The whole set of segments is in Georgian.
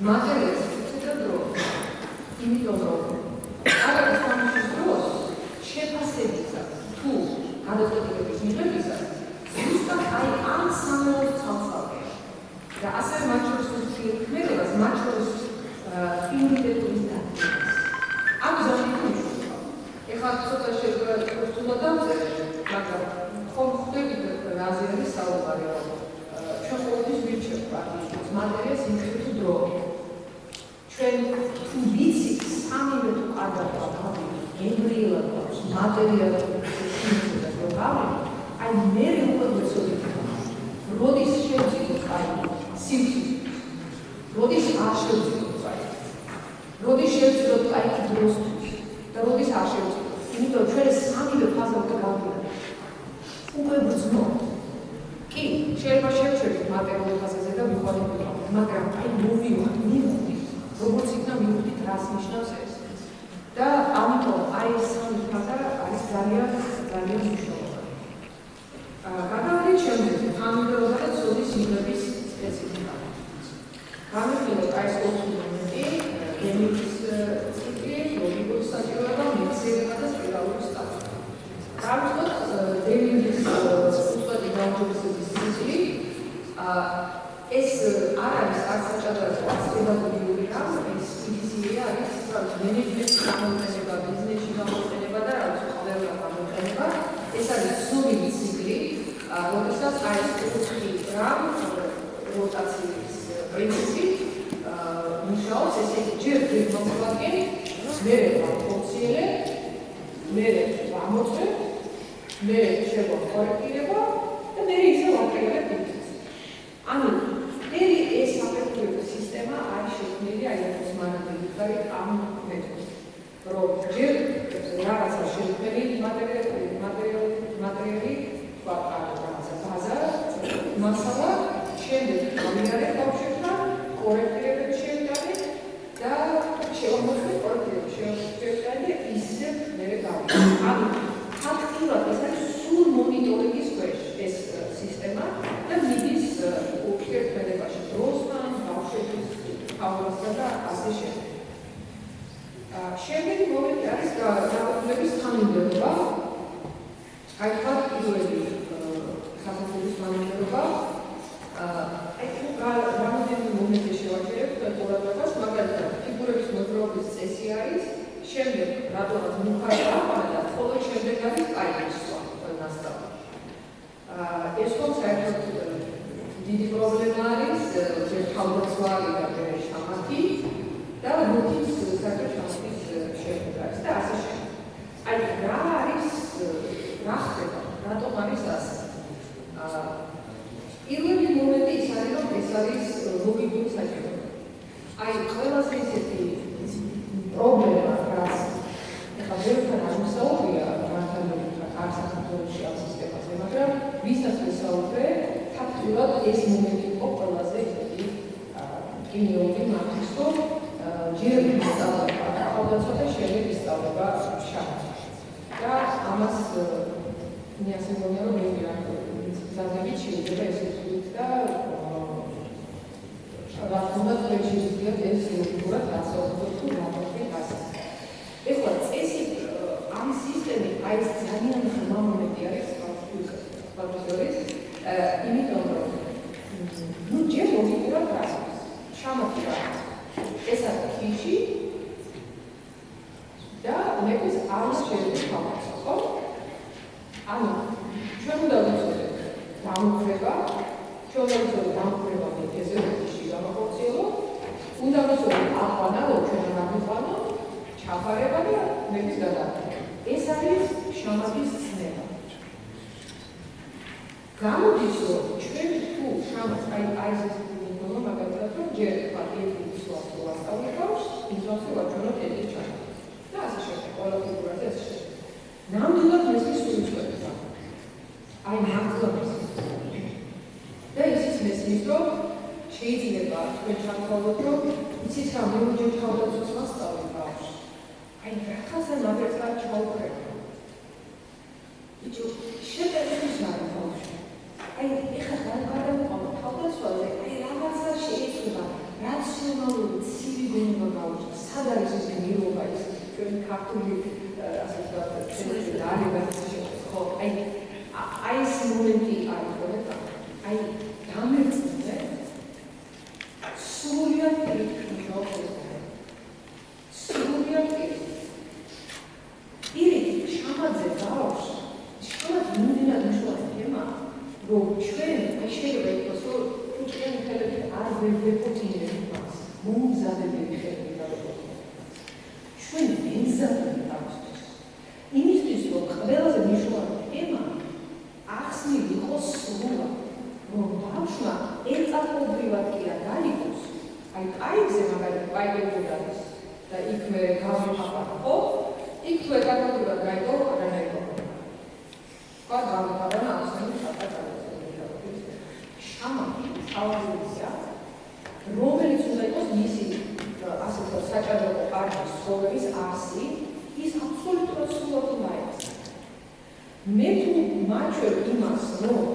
მატერიალს უწევდა დრო. იმიტომ რომ აღარ სამუშის დროს შეფასებისას თუ გადაწყვეტილების მიღებისას ზუსტად აი ამ სამეოს ცალსავია. და ასევე მათ შორის ურთიერთქმედებას, მათ შორის იმუნიტეტის დადგენას. ამ ზონაში ეხლა ცოტა შეგვიძლია დავწერე, მაგრამ ხომ ხვდებით რაზე არის საუბარი, რომ ჩვენ ყოველთვის ვირჩევთ პარტიის მატერიას იმისთვის დრო. ჩვენ თუ ვიცით სამივე თუ ადრე გემრიელად გვაქვს მატერიალური სიმსივნე და გავი, აი მე უკვე ვეცოდით, როდის შევძინოთ აი სიმსივნე, როდის არ შევძინოთ აი, როდის შევძინოთ აი დროსთვის და როდის არ შევძინოთ, იმიტომ რომ ჩვენ სამივე ფაზა უკვე გავიდა. უკვე ვძნობთ. კი, შეიძლება შევჩერდით მატერიალურ ფაზაზე და ვიყვანებოდით, მაგრამ აი მოვივართ, მივხვდით, როგორც იქნა მივხვდით, რას ნიშნავს ეს. და ამიტომ აი ეს სამი ფაზა არის ძალიან მნიშვნელოვანი. გადავიდეთ შემდეგზე, თანმიმდევრობა და ცოდნის მიღების სპეციფიკა. გამოვიდეთ აი ეს 4 მომენტი, გენიკის ციკლი, ლოგიკური საჭიროება, მეხსიერება და სპირალური სტატუსი. დავიწყოთ დევილის უწყვეტი გაუმჯობესების ციკლი. ეს არ არის არც საჭადრაკო, არც პედაგოგიური რამ, ეს CDC-ია არის მენეჯმენტის გამოყენება, ბიზნესში გამოყენება და რაღაც ყველა გამოყენება. ეს არის სრული ციკლი, როდესაც აი ეს 4 რამ როტაციის პრინციპი მუშაობს, ესე იგი ჯერ მოგვაგენ, მერე ვახორციელე, მერე ვამოწმე, მერე შევაკორექტირება და მერე ისე ვაკეთებ ის. ანუ მერე ეს აფექტური სისტემა არის შექმნილი აი ეს მანამდე ამ მეთოდით, რომ ჯერ რაღაცა შექმნილი მატერიალი რაღაცა ბაზა, მასალა, შემდეგ გამიარე ბავშვებმა კორექტირებები შევიტანეთ და შევამოწმეთ კორექტირებები შევიტანეთ და ისე მერე გავიდა. ანუ ფაქტიურად ეს არის სულ მონიტორინგის ქვეშ ეს სისტემა და მიდის ურთიერთქმედებაში დროსთან, ბავშვების თავასთან და ასე შემდეგ. შემდეგი მომენტი არის გადაწყვეტილების თანმიმდევრობა. აი თქვათ პირველი სახელმწიფოს თანმიმდევრობა. აი თუ რამოდენიმე მომენტი შევაჩერებთ ყურადღებას, მაგალითად ფიგურების მოძრაობის წესი არის, შემდეგ რატომაც მუხარია და ხოლო შემდეგ არის კაიგისვა ნასწავლი. ეს ხომ საერთოდ დიდი პრობლემა არის, ჯერ თავდაცვალი და მერე შამათი და რუთის საერთოდ შამათის შექმნა არის და ასე შემდეგ. აი რა არის, რა ხდება, რატომ არის ასე? პირველი მომენტი ის არის, რომ ეს არის ლოგიკური საჭიროება. აი ყველაზე ისეთი პრობლემა, რაც ეხლა ბევრთან არ ვისაუბრია, მართალია არ საქართველოში ამ სისტემაზე, მაგრამ ვისაც ვისაუბრე, ფაქტიურად ეს მომენტი იყო ყველაზე ისეთი კინეური მართლის, რომ ჯერ ვისწავლება თავდაცვა და შემდეგ ვისწავლება შამათი. და ამას მე ასე მგონია, რომ გზადებით შეიძლება ესე ვთქვით და რა თქმა უნდა შეიძლება ეს ლოგიკურად გასაუბროთ თუ რამოდენიმე ასე. ეხლა წესი ამ სისტემი აი ეს ძალიან ღრმა მომენტი არის ფაქტორის, იმიტომ რომ ნუ ჯერ ლოგიკურად გასაუბროთ. შამათი რა ეს არის ქიში და მეფის არის შეიძლება თავაცო, ხო? ანუ ჩვენ უნდა ვიცოდეთ დამოუკრება, ჩვენ უნდა ვიცოდეთ დამოუკრება მეთეზეებში გამახორციელო, უნდა ვიცოდეთ აყვანა, რომ ჩვენ რა ვიყვანო, ჩაფარება და მეფის გადაადგილება. ეს არის შამათის ცნება. გამოდის, რომ ჩვენ თუ შამათს აი ეს მოგონა მაგალითად, რომ ჯერ პატიეტის ვასწავლ ვასწავლებს, იმასე ვაჩვენოთ ეტის ჩანს. და ასე შემდეგ, ყველა ფიგურაზე ასე შემდეგ. ნამდვილად მესმის სულიწყვეტება. აი მართლაც. და ისიც მესმის, რომ შეიძლება თქვენ ჩავთვალოთ, რომ იცით რა მეუჯერ თავდაცვას ვასწავლებ ბავშვს. აი რაღაცა ნაბერწად ჩავკრებ. იცი შეტევის არის ბავშვი. აი ეხლა გადავყავ თავდაცვაზე, აი რაღაცა შეიძლება რაციონალური არის ის მიღობა ის ჩვენი ქართული ასე ვთქვათ დაავადება ხო აი ეს მომენტი არის ხო აი დამერწმუნე სრულიად სრულიად პირიქით შამაძე ბავშვს შამაძე მიმდინარე მნიშვნელოვანი თემა რომ ჩვენ აი შეიძლება იყოს რომ უჭირი ხელები არ ვეფოთინებთ მას მომზადებელი ხელები ჩვენ ვიზარდებით ამისთვის იმისთვის რომ ყველაზე მნიშვნელოვანი თემა ახსნილი იყოს სრულად რომ ბავშვმა ერთადობრივად კი არ დაიგოს აი კაიგზე მაგალითად კაიგებზე არის და იქ მე გავიფაფარ ხო იქ თუ ერთადობრივად გაიგო არანაირი სხვა გამიფაფარ ახსნილი საკუთარ შამაძე თავაზია რომელიც უნდა იყოს მისი ასე ვთქვათ საჭადრაკო პარტიის ცხოვრების არსი ის აბსოლუტურად სრულად უნდა იყოს მე თუ მაჩვევ იმას რომ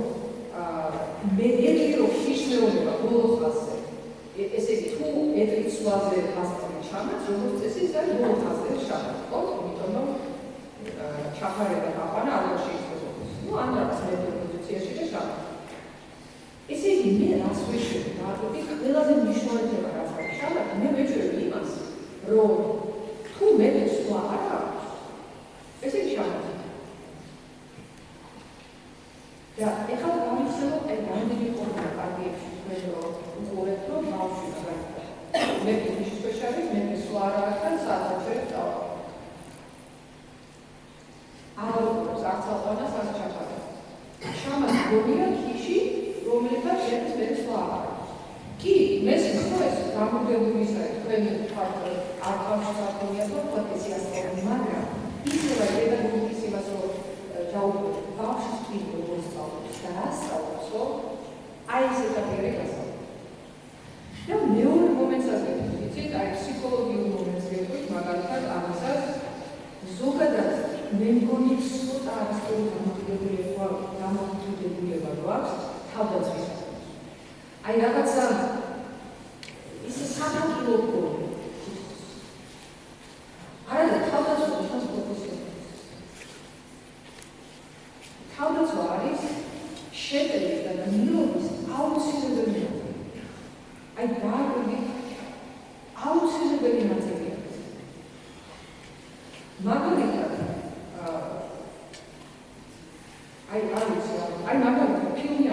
მე ერთი რომ ხიშნეულება ბოლო ხაზზე ესე იგი თუ ერთი ცვლაზე ხაზზე ჩამაც როგორც წესი ის არის ბოლო ხაზზე ჩამაც ხო იმიტომ რომ ჩახარება გაყვანა არ შეიძლება ნუ ან რაც მე პოზიციაში და ჩამაც ესე იგი მე რას ვეშევი დააკვირდი ყველაზე მნიშვნელოვანი თემა რაც არის შალათ მე ვეჭვევი იმას რომ თუ მე ცვლა არ აქვს ესე იგი შალათ და ეხლა გამიხსენოთ აი რამდენი პორტალი პარტიებში თქვენ რომ უყურებთ რომ ბავშვი მაგალითად მე ფიზიკის სპეციალისტი მე სვლა არ აქვს და საათში წავა არ უყურებს არც ალყონას არც ჩაჭარბას შამაძე გონია ქიში რომელსაც შეერთ მე სვლა არ აქვს კი მესმის რომ ეს გამოდებული ისაა თქვენი თქვათ არ ყავს საკონია რომ პოტენციალს აქვს მაგრამ ისევ პედაგოგიკის იმას რომ დაუბრუნდეთ ბავშვის თვით როგორ სწავლობს და რა სწავლობს ხო აი ეს ეტაპი გასწავლეთ და მეორე მომენტსაც ვიცით აი ფსიქოლოგიურ მომენტს ვიყავით მაგალითად ამასაც ზოგადად მე მგონი ცოტა არასწორი დამოკიდებულება რო აქვს თავდაცვისას აი რაღაცა ისე საფანტილო გონი არა თავდაცვა ჩვენს პროფესიონალს თავდაცვა არის შეტევის და ნირობის აუცილებელი ნაწილი. აი დააკვირდი აუცილებელი ნაწილია. მაგალითად აი არის მაგალითად ფილმი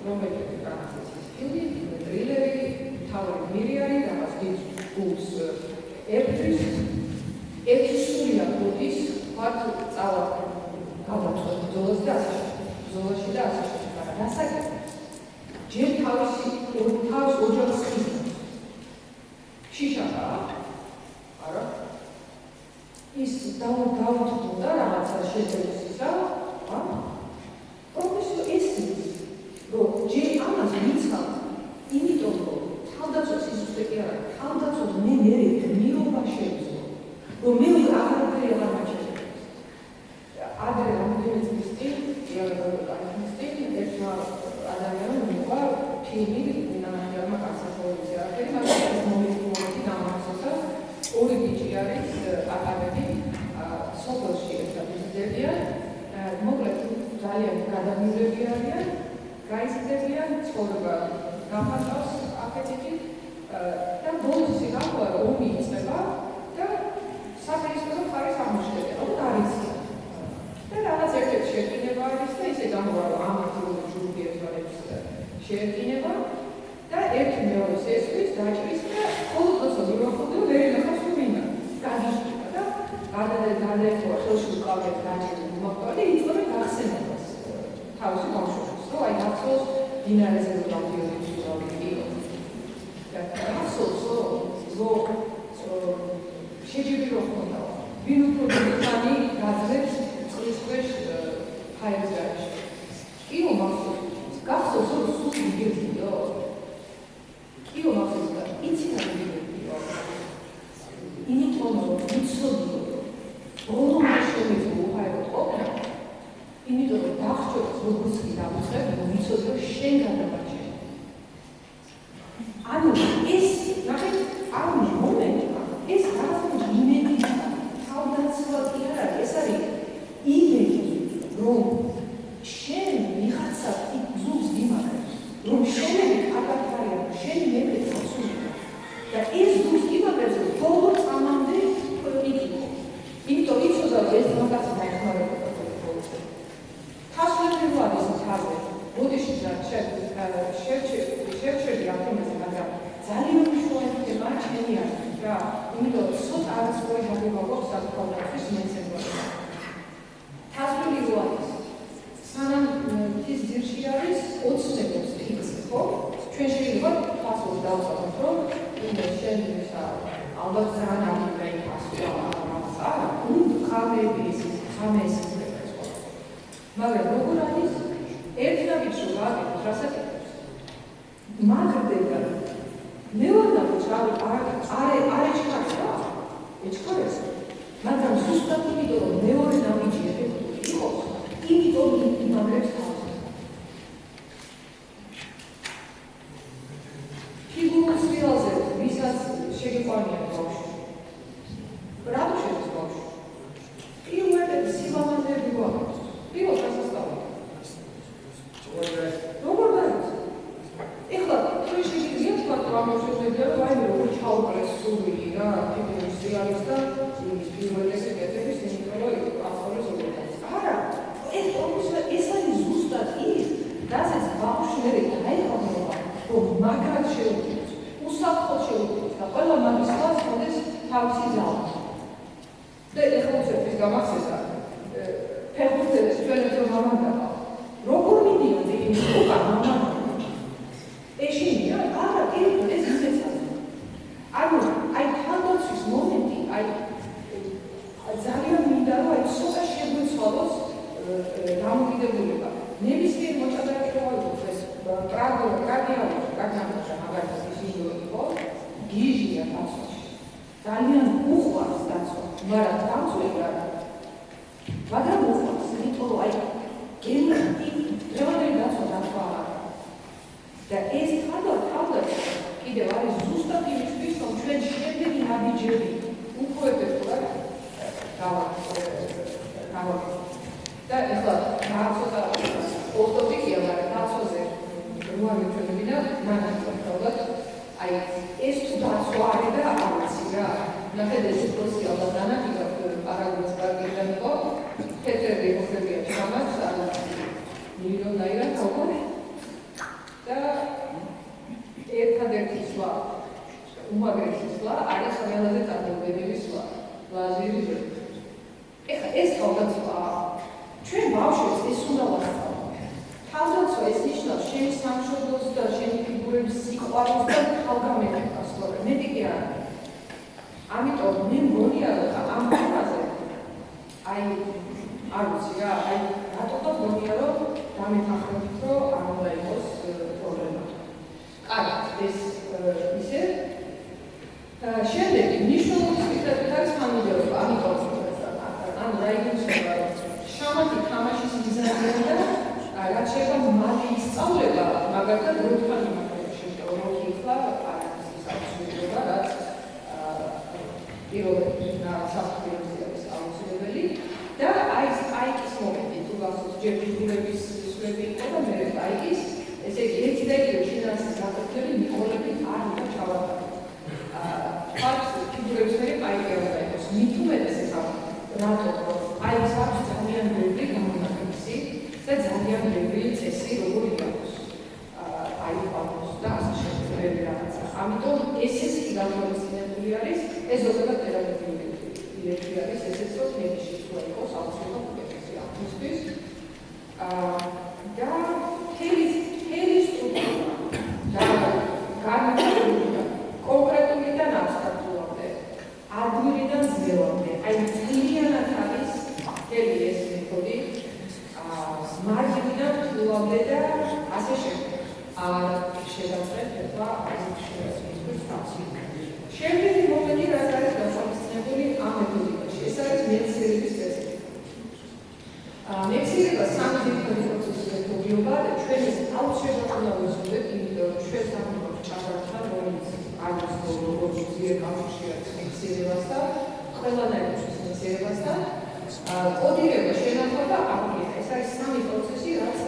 რომელიც რაღაცის ფილმი, ტრილერი, თავი მირი არის რაღაც გულს ერთი სულია გულის ვართ წავა გავაწვევ ბრძოლას და ბრძოლაში და ასე მაგრამ დასაკეთე ჯერ თავისი ოჯახს ხიზნობს შიშაა არა ის დაუთმოდა რაღაცა შეძლებისისა პროფესიო ეს რომ ჯერ ამას მიცავ იმიტომ რომ თავდაცვა სიზუსტე კი არა თავდაცვა მე მიერობა შეეძლო რომ მე აღარაფერი აღარ მაჩვენე ადრე რამდენი წლის წინ ერთმა ადამიანმა მიიღო ფილმი ნამარხმა კაცსახეობის არაფერი მაგრამ ეს მომენტი დამახსოვდა ორი ბიჭი არის აკადემი სოფელში ერთადერთია მოკლედ ძალიან გადამილები არიან გაიზრდებიან ცხოვრება გამართავს აფეთქი და ბოლოს ისე გაყვა რომ ომი იწყება და საფრთხის მხარეს აღმოჩნდება რომ არიციან და რაღაც ერთ-ერთი შეკინება არის და ისე გამოვა რომ ამ აქტიური ჯგუფი ერთმანეთს შეეკინება და ერთი მეორეს ესვის დაჭრის და მხოლოდ როცა ვიმახვილ ვერ ინახავს რომ ვინა გადიშტება და გადაერთვა ხელში უკავიათ დაჭრის მომაკვალი და იწყება გახსენებას თავისი ბავშვებს რომ აი გახსოვს დინარეზე რომ გამოდიოდი სულავი და გახსოვს რომ შეჯიბი რომ ხონდა ვინ უფრო ხანი გაძლებს წყლის ქვეშ ფაილს გაიშვ კი რომ გახსოვს რომ სულ იგებდიო კი რომ ახსოვს იცი რა იგებდიო იმიტომ რომ ვიცოდიო ბოლომდე შემიძლია უხარო ყოფნა იმიტომ რომ დახჭოს როგორც კი დავუწყებ რომ ვიცოდი რომ შენ გადაბაჭე ანუ ეს ნახეთ ამ მომენტში ეს რაღაც შევჩერდი ამ თემაზე, მაგრამ ძალიან მნიშვნელოვანი თემა ჩემი აზრით რა, იმიტომ რომ ცოტა არასწორი გაგება გვაქვს საკუთრების მეცნიერებაში. თასული რო არის, სანამ ის ძირში არის 20 წელს ფიქს, ხო? ჩვენ შეიძლება თასოს დავსვათ, რომ შენ ისა ალბათ ძალიან ამბავი ფასო არა, ხამების მაგრამ როგორ არის ერთნაირად რომ გააკეთოს რასაკეთებს მაგრდება მეორე არ ეჩქარებს მაგრამ ზუსტად იმიტომ რომ მეორე ნაბიჯი ეფექტური იყოს იმიტომ იმაგრებს თავს ფიგურულ სრილაზე ვისაც შეგიყვანია ბავშვი რატო შედის ბავშვი პირველად სილამაზები გვაქვს პირველ დასასწავლად როგორ დაიწყო ეხლა თუ შეიძლება თქვა რომ შეიძლება რაიმე როგორ ჩაუყრეს სული რა ფიგურის სრიალის და იმის პირველი კეთების იმიტომ ავტორის როგორც არა ეს არის ზუსტად ის რასაც ბავშვი დაიწყება რომ მაგრად შეუძლებს უსაფრთხოდ შეუძლებს და ყველა მაგის ხალხს მოდის თავისი ძალა და ეხლა უცების გამახსენდა ფეხბურთელს ჩვენებს რომ მამანდაა როგორ მიდიოდი იმის უკან მამანდაა ეშინია არა კიდევ ეს ისეცაა ანუ აი თავდაცვის მომენტი აი ძალიან მინდა რომ აი ცოტა შეგვეცვალოს დამოკიდებულება ნებისმიერ მოჭადრაკე რო იყოს ეს ტრაგედია მაგალითად ისინი იყო გიჟია დაცვაში ძალიან უყვარს დაცვა მაგრამ დაცვები არა მაგრამ უყვარს იმიტომ რომ აი გენერატივი დაცვა არა და ეს თავად კიდევ არის ზუსტად იმისთვის რომ ჩვენ შემდეგი ნაბიჯები უფრო ეფექტურად და ეხლა ცოტა ოსტოფიკია მაგრამ დაცვაზე რო ამიჩვენებინა მაგალითად აი ეს თუ დაცვა არის და ამაცი რა ნახეთ ეს პროცესი ალბათ დანაკიდა პარაგონის პარკიდან იყო თეთრი მოხდებია ჩამაც არა მილიონაირად თაობარი და ერთადერთი სვლა უმაგრესი სვლა არის ყველაზე წარმომადგენელი სვლა ლაზერი ეხლა ეს თავდაცვა ჩვენ ბავშვებს ეს უნდა ვასწავლოთ თავდაცვა ეს ნიშნავს შენი სამშობლოს და შენი ფიგურების სიყვარულს და თავგამეფებას თორე მეტი კი არა ამიტომ მე მგონია რომ ამ თემაზე აი არ ვიცი რა აი რატომ მგონია რომ დამეთანხმებით რომ არ უნდა იყოს პრობლემა კარგად ეს ისე შემდეგი მნიშვნელოვანი სპექტაკლი არის ხანმოძიება ამიტომ ანუ რა იქნება შამათი თამაშის მიზანია და რაც შეიძლება მალე ისწავლება მაგალითად როთხან იმართება შეიძლება რომ იხლა არის ის აუცილებლობა რაც პირველი საფრთხეების აუცილებელი და აი ის მომენტი თუ გახსოვთ ჯერ ფიგურების სვები იყო და მე აიკის ესე იგი ერთი და იგივე ფინანსის გაკეთებული მიყოლები არ უნდა ჩავატაროთ ფაქტს ფიგურების მე აიკეა და იყოს მით უმეტეს ეს რატო აი ეს აქვს ძალიან ბევრი გამონაკლისი და ძალიან ბევრი წესი როგორი აქვს აი პარკოს და ასე შემდეგ რაღაცა ამიტომ ესეც კი განხორციელებული არის ეს ზოგადად თერაპიული ერთი არის ესეც რომ ნებისმიერ თუ იყოს აუცილებლად უკეთესი ამისთვის და თელი სტრუქტურა და განვითარებულია კონკრეტულიდან აბსტრაქტულამდე ადვირიდან ძველამდე აი ძალიანად არის თელი ეს მეთოდი მარჯვნიდან თლამდე და ასე შემდეგ შევაწყეთ ეხლა შემდეგი მომენტი რაც არის გასახსენებული ამ მეთოდიკაში ეს არის მეცნიერების წესრიგი მეცნიერება სამი დიდ პროცესის მეთოდიობა და ჩვენ ეს აუცილებლად უნდა ვიზრდეთ იმიტომ რომ ჩვენ სამყაროს ჩაბართან რომელიც არის როგორც ძლიერ კავშირში არის მეცნიერებასთან ყველანაირ მეცნიერებასთან კოდირება შენახვა და აპლიკაცია ეს არის სამი პროცესი რაც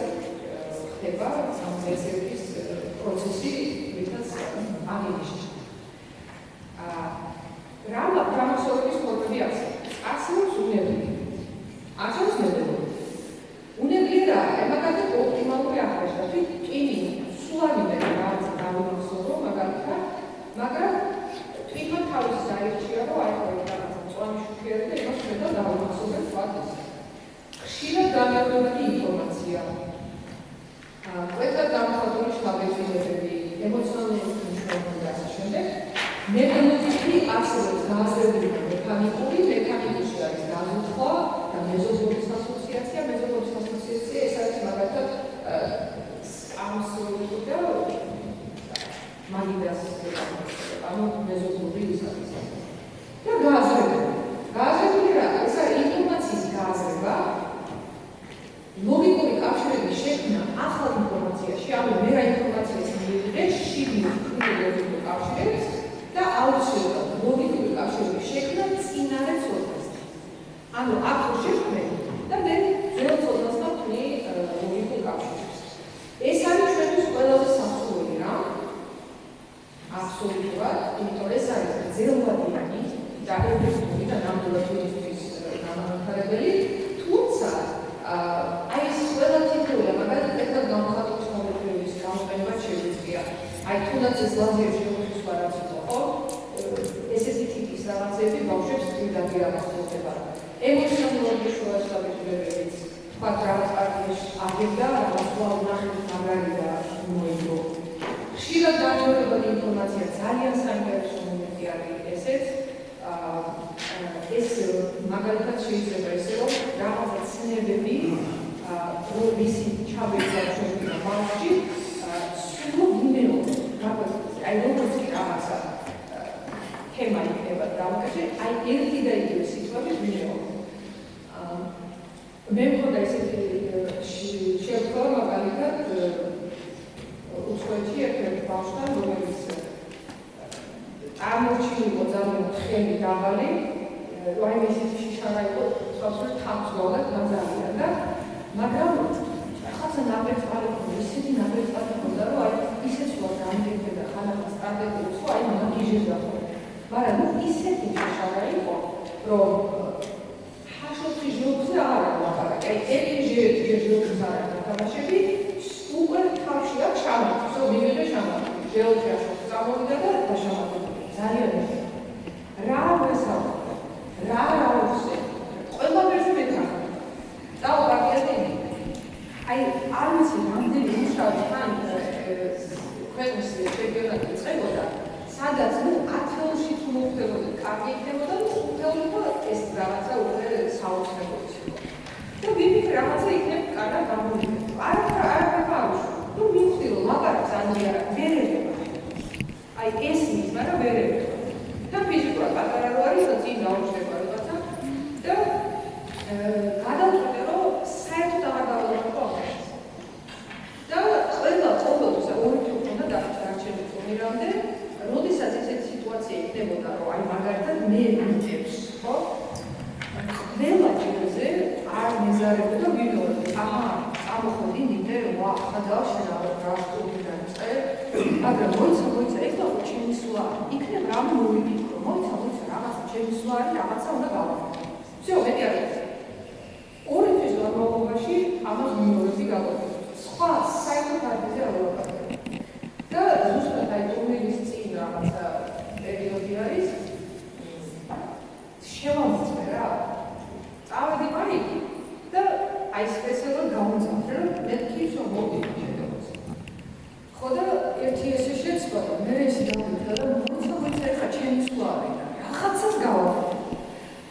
ხდება ამ მეცნიერების პროცესი რითაც აღინიშნა რამოსოვების ფორმები აქვს არსებობს უნებლიე არსებობს ნებელური უნებლიე რა მაგალითად ოპტიმალური აღრეშა თვით ტვინინგი მეთოდიკი არსებობს გააზრებული და მექანიკური არის გაზრდა და მეზობლობის ასოციაცია, ეს არის მაგალითად სკამს და მაგიდას ანუ მეზობლური ის არის. და გააზრებული რა? ეს არის ინფორმაციის გააზრება, ლოგიკური კავშირების შექმნა ახალ ინფორმაციაში, ანუ მე რა ინფორმაციას მივიღე, შიგნით ლოგიკურ კავშირებს და აუცილებლად ლოგიკური კავშირების შექმნა წინარე ცოდნასთან. ანუ აქ შექმნე და მე ძველ ცოდნასთან ვქნი ლოგიკურ კავშირებს. ეს არის ჩვენთვის ყველაზე სასურველი რამ. აბსოლუტურად, იმიტომ რომ ეს არის ძელვადიანი და ეფექტური და ნამდვილად ტურისტის განმანათარებელი, თუმცა აი ეს ყველა თითოეული მაგალითად ერთად გამხატული ცნობიერების გამოყენება შეუძლია. აი თუნდაც ეს ლაზერში შეგვიძლია რაც იყო, ესეთი ტიპის რაღაცები ბავშვებს პირდაპირ აღასრულდება. ემოციონალური შუასაბჭოებიც თქვა რაღაც პარტიის აგებდა, რაღაც უნახეთ მაგარი და მოიგო. ხშირად დამეორებადი ინფორმაცია ძალიან საინტერესო მომენტი არის ესეც. ეს მაგალითად შეიძლება ისე რომ რაღაცა ცნებები რომ მისი ჩაბეჭდა ჩვენი ბავშვი სულ ვიმეო აი როგორც კი რაღაცა თემა იქნება დამკავშირე აი ერთი და იგივე სიტყვები ვიმეო მე მქონდა ესეთი შეხვედრა მაგალითად უცხოეთში ერთ-ერთ ბავშვთან რომელიც ამორჩილიყო ძალიან ხელი დაღალი ვაიმე ისეთი შიშარა იყო სწორედ თამსგავდა ძალიან და მაგრამ ხაცა ნაბეჭდარი ისეთი ნაბეჭდარი ხონდა რომ აი ისეც ვარ გამიგებდა ხალხის სტრატეგიას ხო აი მაგიჟებდა ხო მაგრამ ნუ ისეთი შიშარა იყო რომ ჰაშოთი ჟოქზე არ აღარ აი ელინჟი ჟოქზე არ თამაშები უკვე თავში აქვს შამათი ხო მივიღე შამათი ჟეოთია გამოვიდა და დაშამათდა ძალიან რა ვესაუბრე რა აუცე ყველა ვერსი მეთახა დაუბრალდები აი არ ვიცი რამდენი მუშაობ თან ქვეყნის ჩემპიონატი წებოდა სადაც ნუ 10-ში თუ მოხდებოდა კარგი იქნებოდა ნუ 5-ში ეს რაღაცა უკვე საოცრებოდი და ვიფიქრე რაღაცა იქნებ კარგად გამოვიდა არ გავუშვა ნუ ვიცი რომ მაგარი ძალიან ვერერება აი ეს ის მაგრამ ვერერება და ფიზიკურად პატარა რო არის წინ დაუშვება რაღაცა და გადავწყვიტე რომ საერთოდ აღარ დავაწყო და ყველა ყოველთვის ორი თუ უნდა დარჩენილი ტურნირამდე როდესაც ესეთი სიტუაცია იქნებოდა რომ აი მაგალითად მე ვიწევს ხო ყველა ჯერზე არ მეზარებოდა ვიდეო აჰა ამოხდი ნიდე ვა ხადავ შენაო რა სტუდია წე მაგრამ მოიცა ეს და ჩემი სულა იქნებ რამე მოვიფიქრო მოიცა რაღაცა ჩემი სულა არის რაღაცა უნდა გავაკეთო всё მეტი არ არის ორი თვის განმავლობაში ამას მიმოერთი გავაკეთე სხვა საერთოდ არ ვიყავ და ზუსტად აი ტურნირის წინ რაღაცა პერიოდი არის შევამოწმე რა წავედი პანიკი და აი სპეციალურად გამომძაფრე რომ მეთქი რომ მოვიდი შეგეძლოს ხო და ერთი ესე შეცვალა და მე ესე დავიწყე და მოიცა ეხა ჩემი სულა არის რაღაცას გავაკეთე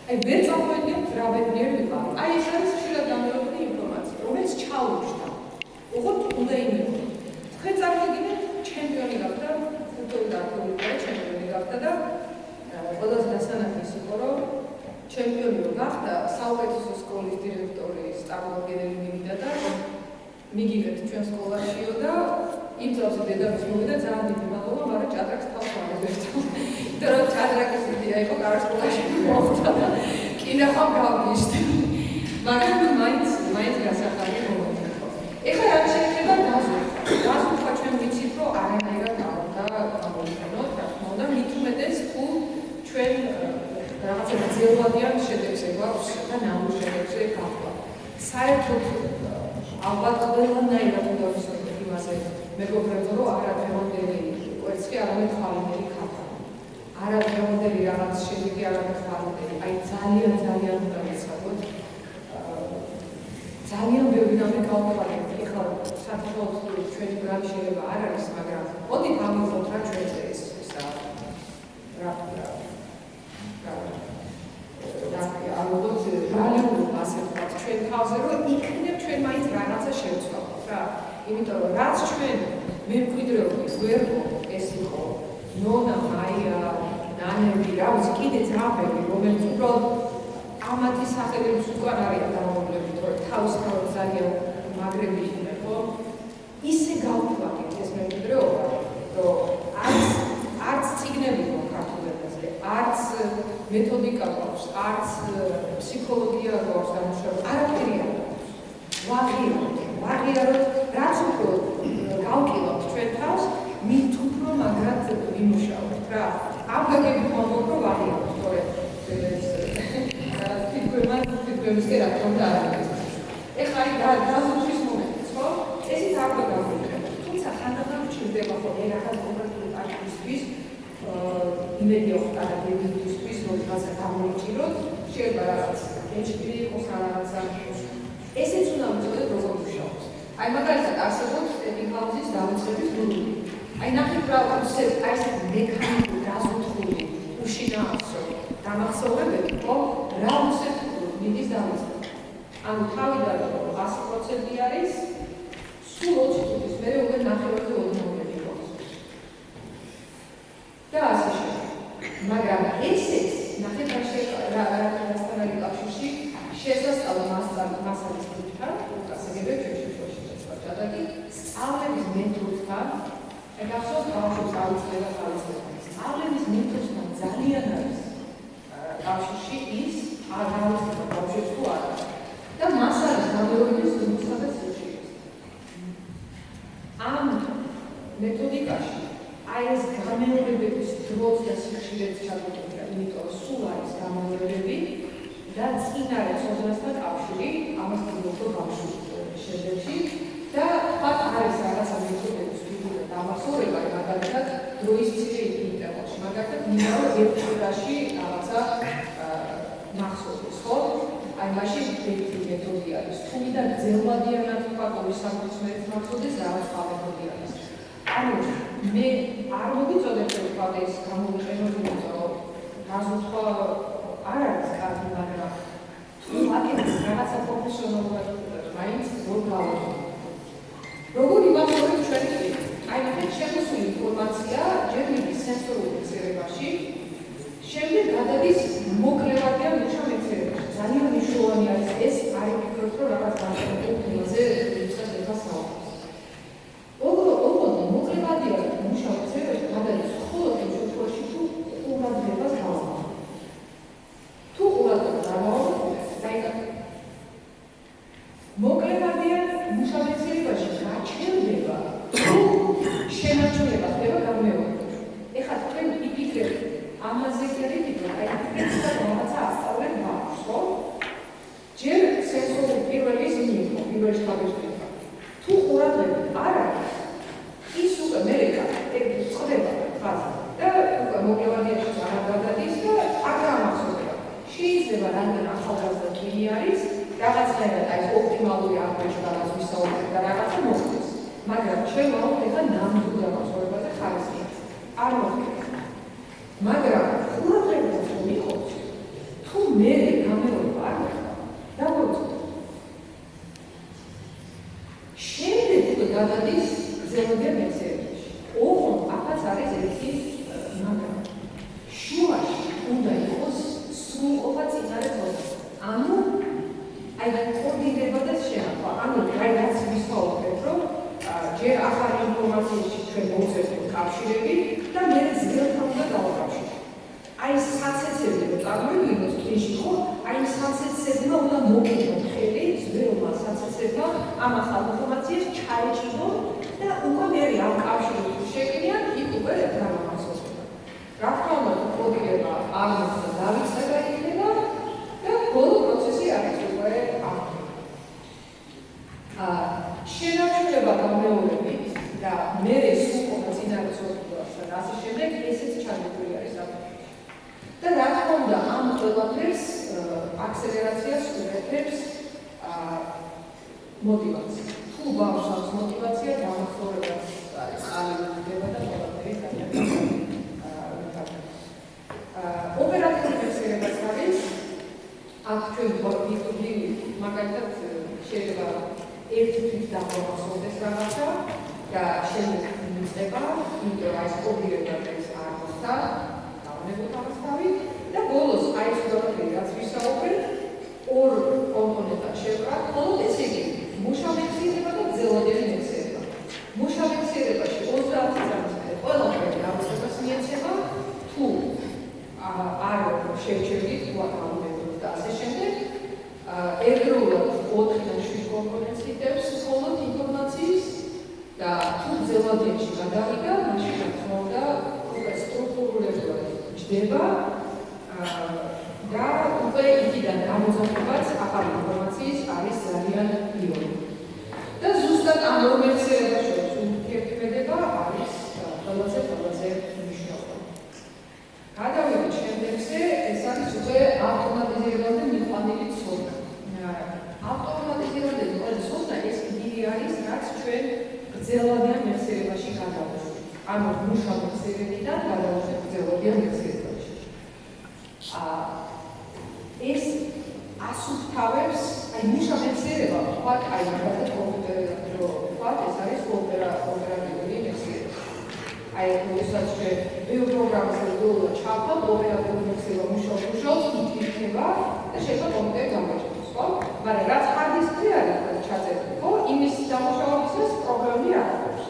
აი ვერ წავედი რა ბედნიერი ვიყავ აი ეს არის ხშირად დამეორებული ინფორმაცია რომელიც ჩაუჭდა უღოთ უნდა იმერო თქვენ წარმოგიდგენთ ჩემპიონი გახდა ფუტბოლის დარგში ჩემპიონი გახდა და ყველაზე დასანახის იყო რომ ჩემპიონი რო გახდა საუკეთესო სკოლის დირექტორის წარმომადგენელი მივიდა და მიგიგეთ ჩვენ სკოლაშიო და იმ წელს დედამისი მოვიდა ძალიან დიდი მადლობა მაგრამ ჭადრაკს თავს ვარებერთ იმიტომ რომ ჭადრაკის იდეა იყო კარგ სკოლაში მოხვდა და კინახავ გავგიშდი მაგრამ მაინც გასახარია მომენტი იყო ეხლა რა შეიძლება დაზუსტა ჩვენ ვიცით რომ არანაირად გამოვიყენოთ რა თქმა უნდა მით უმეტეს თუ ჩვენ რაღაცა ძელვადიან შედეგს ეგვაქვს და ნამუშევრებს ეკავდა. საერთოდ ალბათ ყველანაირად უნდა ვისაუბროთ იმაზე, მეგობრებო, რომ არაფეროდელი კვერცხი არამედ ხალინელი ქაფა. არაფეროდელი რაღაც შედეგი არამედ ხალინელი. აი ძალიან უნდა ვიცავოთ. ძალიან ბევრი რამე გავყარეთ. ეხლა საქართველოს ჩვენი გრამი შეიძლება არ არის, მაგრამ მოდით ამოვხოთ რა ჩვენზე ეს ალბათ რეალურ ასე ვთქვათ ჩვენ თავზე რომ იქნებ ჩვენ მაინც რაღაცა შევცვალოთ რა იმიტომ რომ რაც ჩვენ მემკვიდრეობის ვერ ეს იყო ნონა მაია ნანები რა ვიცი კიდე ძაღლები რომელიც უბრალოდ ამათი სახელების უკან არიან დამოვლებით რომ თავისთავად ძალიან მაგრები იყვნენ ხო ისე გავთვალეთ ეს მემკვიდრეობა რომ არც წიგნები ქართულ ენაზე არც მეთოდიკა გვაქვს, არც ფსიქოლოგია გვაქვს დამუშავებული, არაფერი არ გვაქვს. ვაღიაროთ, რაც უფრო გავკილავთ ჩვენ თავს, მით უფრო მაგრად ვიმუშაოთ რა. ამ გაგებით ვამბობ, რომ ვაღიაროთ, თორემ თითქმის რა თქმა უნდა არ არის. ეხლა აი დაზუსტვის მომენტიც, ხო? ესიც არ გვაგავიწყდება. თუმცა ხანდახან ჩნდება ხოლმე რაღაც კონკრეტული პარტიისთვის იმედი აქვს აკადემიისთვის, რომ რაღაცა გამოიჭიროთ, შეიძლება რაღაც ეჭვი იყოს რაღაცა. ესეც უნდა ვიცოდეთ როგორ მუშაობს. აი მაგალითად არსებობს ეთიკაუზის დაუწყების გუნდი. აი ნახეთ რა აი ეს მექანიკური გაზრდილი უშინაარსო დამახსოვრებელი ხო რა უსეთ მიდის დაუწყება. ანუ თავიდან 100% არის სულ 20 წუთის მერე უკვე ნახევარზე 20 იყოს. და ასე შემდეგ. მაგრამ ესეც ნახეთ რასთან არის კავშირში შესასწავლო მასალის კითხვებთან, უკასაგებია ჩვენში შეშოჩება. და სწავლების მეთოდთან ეხახოს ბავშვებს აუცილებლად აუცილებლად. სწავლების მეთოდთან ძალიან არის კავშირში ის აღაუცილებლად ბავშვებს თუ არა. და მასალის გამეორების ზუსტად შეშიჭრება. ამ მეთოდიკაში აი ეს გამეორებების დროს და სიხშირეც ჩაგუდგება, იმიტომ რომ სულ არის გამეორებები და წინარე ცოდნასთან კავშირი, ამას გქონდა ბავშვის შედეგში და თქვათ არის რაღაცა მეთოდების ფიგურა დამახსოვრება, მაგალითად დროის მცირე ინტერვალში, მაგალითად მინაო ერთ წუთში რაღაცა მახსოვდეს, ხო? აი მაშინ ერთი მეთოდი არის. თუმცა ძელვადიანად თქვათ ორი სამეცნიერო მეთოდის რაღაც სხვა მეთოდი არის. ანუ მე არ მოგიწოდეთ რომ თქვათ ეს გამოვიყენოთ, იმიტომ რომ გაზრდა არ არის კარგი, მაგრამ თუ აკეთებს რაღაცა პროფესიონალურად მაინც როგორ გავაკეთო. როგორ იმახსოვრებს ჩვენი ტვინი? აი ნახეთ შემოსული ინფორმაცია ჯერ მიდის სენსორულ მცირებაში, შემდეგ გადადის მოკლევადიან მუშა მეცნიერებაში. ძალიან მნიშვნელოვანი არის ეს, არ ვფიქრობ, რომ რაღაც განსაკუთრებულ თემაზე ვიწყებ ეხლა საუბარს. ოღონდ მოკლევადიან მუშა მეცნიერებაში გადადის მხოლოდ იმ შემთხვევაში, თუ ყურადღებას გავაკეთებ. თუ ყურადღებას გამოვაკეთებ, დაიკარგეთ. მოკლევადიან მუშა მეცნიერებაში გაჩნდება, თუ შენარჩუნება ხდება გამეორებით. ეხლა თქვენ იფიქრებთ ამაზე კრიტიკა, აი ეს რაღაცა ასწავლეთ ბავშვს, ხო? ჯერ სენსორული პირველი ზნიქო, პირველი შთაბეჭდილება. თუ ყურადღებით არ არის, ის უკვე მერეკა წდება ხაზი და უკვე მოკლევადიაში გადადის და არ გამახსოვდება. შეიძლება რამდენ ახალგაზრდა ტვინი არის, რაღაცნაირად აი ოპტიმალური აღრეშ რაღაც ვისაუბრებ და რაღაცა მოხდეს. მაგრამ ჩვენ ვაუბრობთ ეხლა ნამდვილ დამახსოვრებაზე ხარისხით. არ მოხდება. მაგრამ ყურადღებას რომ იყოთ, თუ მე გამეორება არ მოხდა, დავუწყოთ. შემდეგ უკვე გადადის გრძელვადიან მეცნიერებაში. ოღონდ ახაც არის ერთი მაგრამ. შუაში უნდა იყოს სრულყოფა წინარე ცოდნა. ანუ აი კოორდინირება და შეახვა. ანუ აი რაც ვისაუბრეთ, რომ ჯერ ახალი ინფორმაციაში ჩვენ მოვწერთ კავშირები და მე ზრდელთან უნდა დავაკავშიროთ. აი საცეცები რომ წარმოიდგინოთ ტვინში, ხო? აი საცეცებმა უნდა მოკიდონ ხელი ზრდელმა საცეცებმა ამ ახალ ინფორმაციას ჩაეჭიდონ და უკვე მე ამ კავშირებს შექმნიან იქ უკვე გამახსოვდება. რა თქმა უნდა, კოორდინირება არ მოხდა დავიწყება იქნება და ბოლო პროცესი არის უკვე ამ. შენარჩუნება გამეორებით და მე სრულყოფა წინარე ცოდნასთან ასე შემდეგ ესეც ჩადებული არის საფუძვლად. და რა თქმა უნდა ამ ყველაფერს აქსელერაციას უერთებს მოტივაცია. თუ ბავშვს აქვს მოტივაცია, დამახსოვრებას წყალი უდება და ყველაფერი ძალიან შეიძლება ერთი თვით დაგვასწორდეს რაღაცა და შემდეგ მიწყება, იმიტომ რომ ეს კოდირება ეს არ მოხდა, დავანებოთ ამას თავი და ბოლოს აი ეს ყველაფერი რაც ვისაუბრეთ, ორ კომპონენტად შევკრათ, მხოლოდ ესე იგი, მუშავეციერება და გრძელვადიანი მეხსიერება. მუშავეციერებაში 30 წამის მერე ყველაფერი დაუწყებას მიეცემა, თუ არ შევჩერდით, თუ არ გავუნებოთ და ასე შემდეგ. ერთდროულად 4-დან 7 კომპონენტს იტევს მხოლოდ ინფორმაციის და თუ გრძელვადიანში გადავიდა, მაშინ რა თქმა უნდა, უკვე სტრუქტურულად ჯდება და უკვე იქიდან გამოძახებაც ახალი ინფორმაციის არის ძალიან იოლი. და ზუსტად ამ ორ მეხსიერებას შორის ურთიერთქმედება არის ყველაზე მნიშვნელოვანი. გადავიდეთ შემდეგზე, ეს არის უკვე ავტომატიზირებული მიყვანილი ცოდნა. ავტომატიზირებული მიყვანილი ცოდნა ეს იგი არის, რაც ჩვენ გრძელვადიან მეხსიერებაში გადავუშვით. ანუ მუშავ მეხსიერებიდან გადავუშვით გრძელვადიან მეხსიერებაში. ეს ასუფთავებს, აი მუშავ მეხსიერება, ვთქვათ, აი მაგალითად კომპიუტერში რო ვთქვათ, ეს არის ოპერატიული მეხსიერება. აი როდესაც ჩვენ ბევრ პროგრამაზე ჩავთვალ ოპერატიული მეხსიერება მუშაობს, იქნება და შეიძლება კომპიუტერი გამოჩნდეს, ხო? მაგრამ რაც hard disk-ზე არის ჩაწერილი, ხო? იმის დამუშავებისას პრობლემები არ აქვს.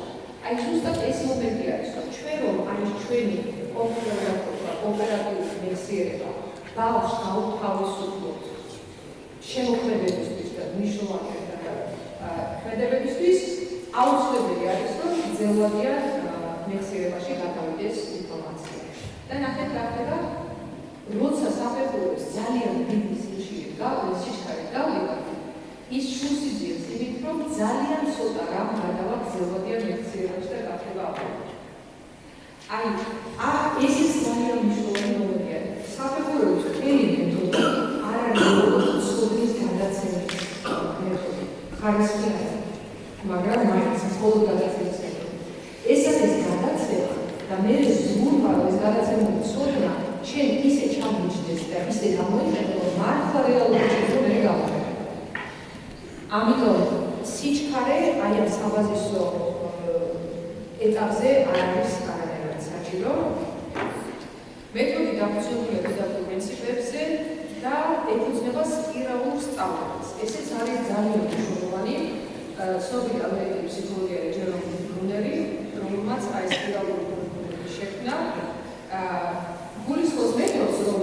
აი ზუსტად ეს მომენტი არის, რომ ჩვენ რომ აი ჩვენი ოპერატიული მეხსიერება ბავშვს გავუთავისუფლოთ შემოქმედებისთვის და მნიშვნელოვანი ქმედებებისთვის, აუცილებელი არის, რომ გრძელვადიან მეხსიერებაში გადავიდეს ინფორმაცია. და ნახეთ რა ხდება, როცა საფეხურებს ძალიან დიდი სიჩქარე გავიდა, ის შურს იძიებს იმით, რომ ძალიან ცოტა რამ გადავა გრძელვადიან მეხსიერებაში და გახდება აბსოლუტური. აი, ესეც ძალიან მნიშვნელოვანი მომენტი არის. საფეხურების ყველა მეთოდი არ არის ცოდნის გადაცემის მეთოდი. ხარისხი არის, მაგრამ მაინც მხოლოდ გადაცემის მეთოდი. ეს არის გადაცემა და მე ზურბალ ეს გადაცემული ცოდნა შენ ისე ჩამიჯდეს და ისე გამოიყენო, რომ მართლა რეალურად ვერ გავაკეთებ. ამიტომ სიჩქარე აი ამ საბაზისო ეტაპზე არ არის არანაირად საჭირო. მეთოდი დაფუძნებულია პედაგოგიურ პრინციპებზე და ეფუძნება სპირალურ სწავლებას. ესეც არის ძალიან მნიშვნელოვანი. ცნობილი ამერიკელი ფსიქოლოგი ჯერომ ბრუნერი, რომელმაც აი სპირალური პრინციპი შექმნა. გულისხმობს მეთოდს, რომ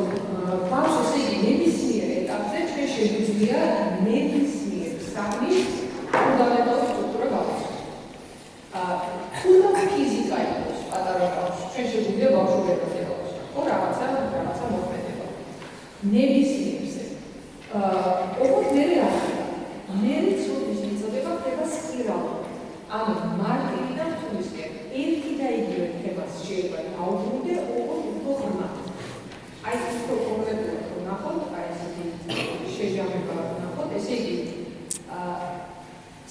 ბავშვს ესე იგი ნებისმიერ ეტაპზე ჩვენ შეგვიძლია ნებისმიერ საქმის ფუნდამენტური სტრუქტურა გავაცნოთ. თუნდაც ფიზიკა იყოს პატარა ბავშვს, ჩვენ შეგვიძლია ბავშვობებაზე გავაცნოთ. ხო რაღაცა მოქმედება. ნებისმიერზე. ოღონდ მერე არ ხდება. მერე ცოდნის მიწოდება ხდება სპირალურად. ანუ მარტივიდან რთულისკენ ერთი და იგივე თემას შეიძლება დაუბრუნდე ოღონდ უფრო ღრმად. აი ეს უფრო კონკრეტულად ვნახოთ, აი ესეთი შეჯამება ვნახოთ, ესე იგი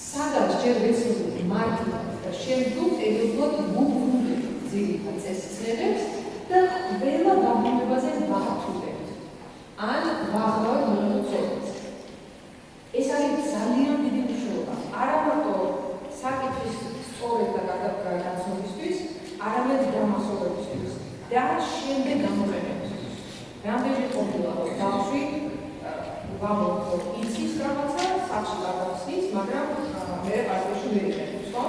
სადაც ჯერ ვეცნობთ მარტივად და შემდგომ ედოთ ვუბრუნდეთ ძირითად წესწრებს და ყველა დაბრუნებაზე ვართულებთ. ან ვაღავთ მონოცოდს. ეს არის ძალიან დიდი მნიშვნელობა. არა მარტო საკითხის სწორედ და გადაცნობისთვის, არამედ დამასწორებისთვის და შემდეგ გამოყენებისთვის. რამდენჯერ ყოფილა რომ ბავშვი ვამბობ, იცის რაღაცა, სახში გადაცნის, მაგრამ მე პარტიაში ვერ იყენებს, ხო?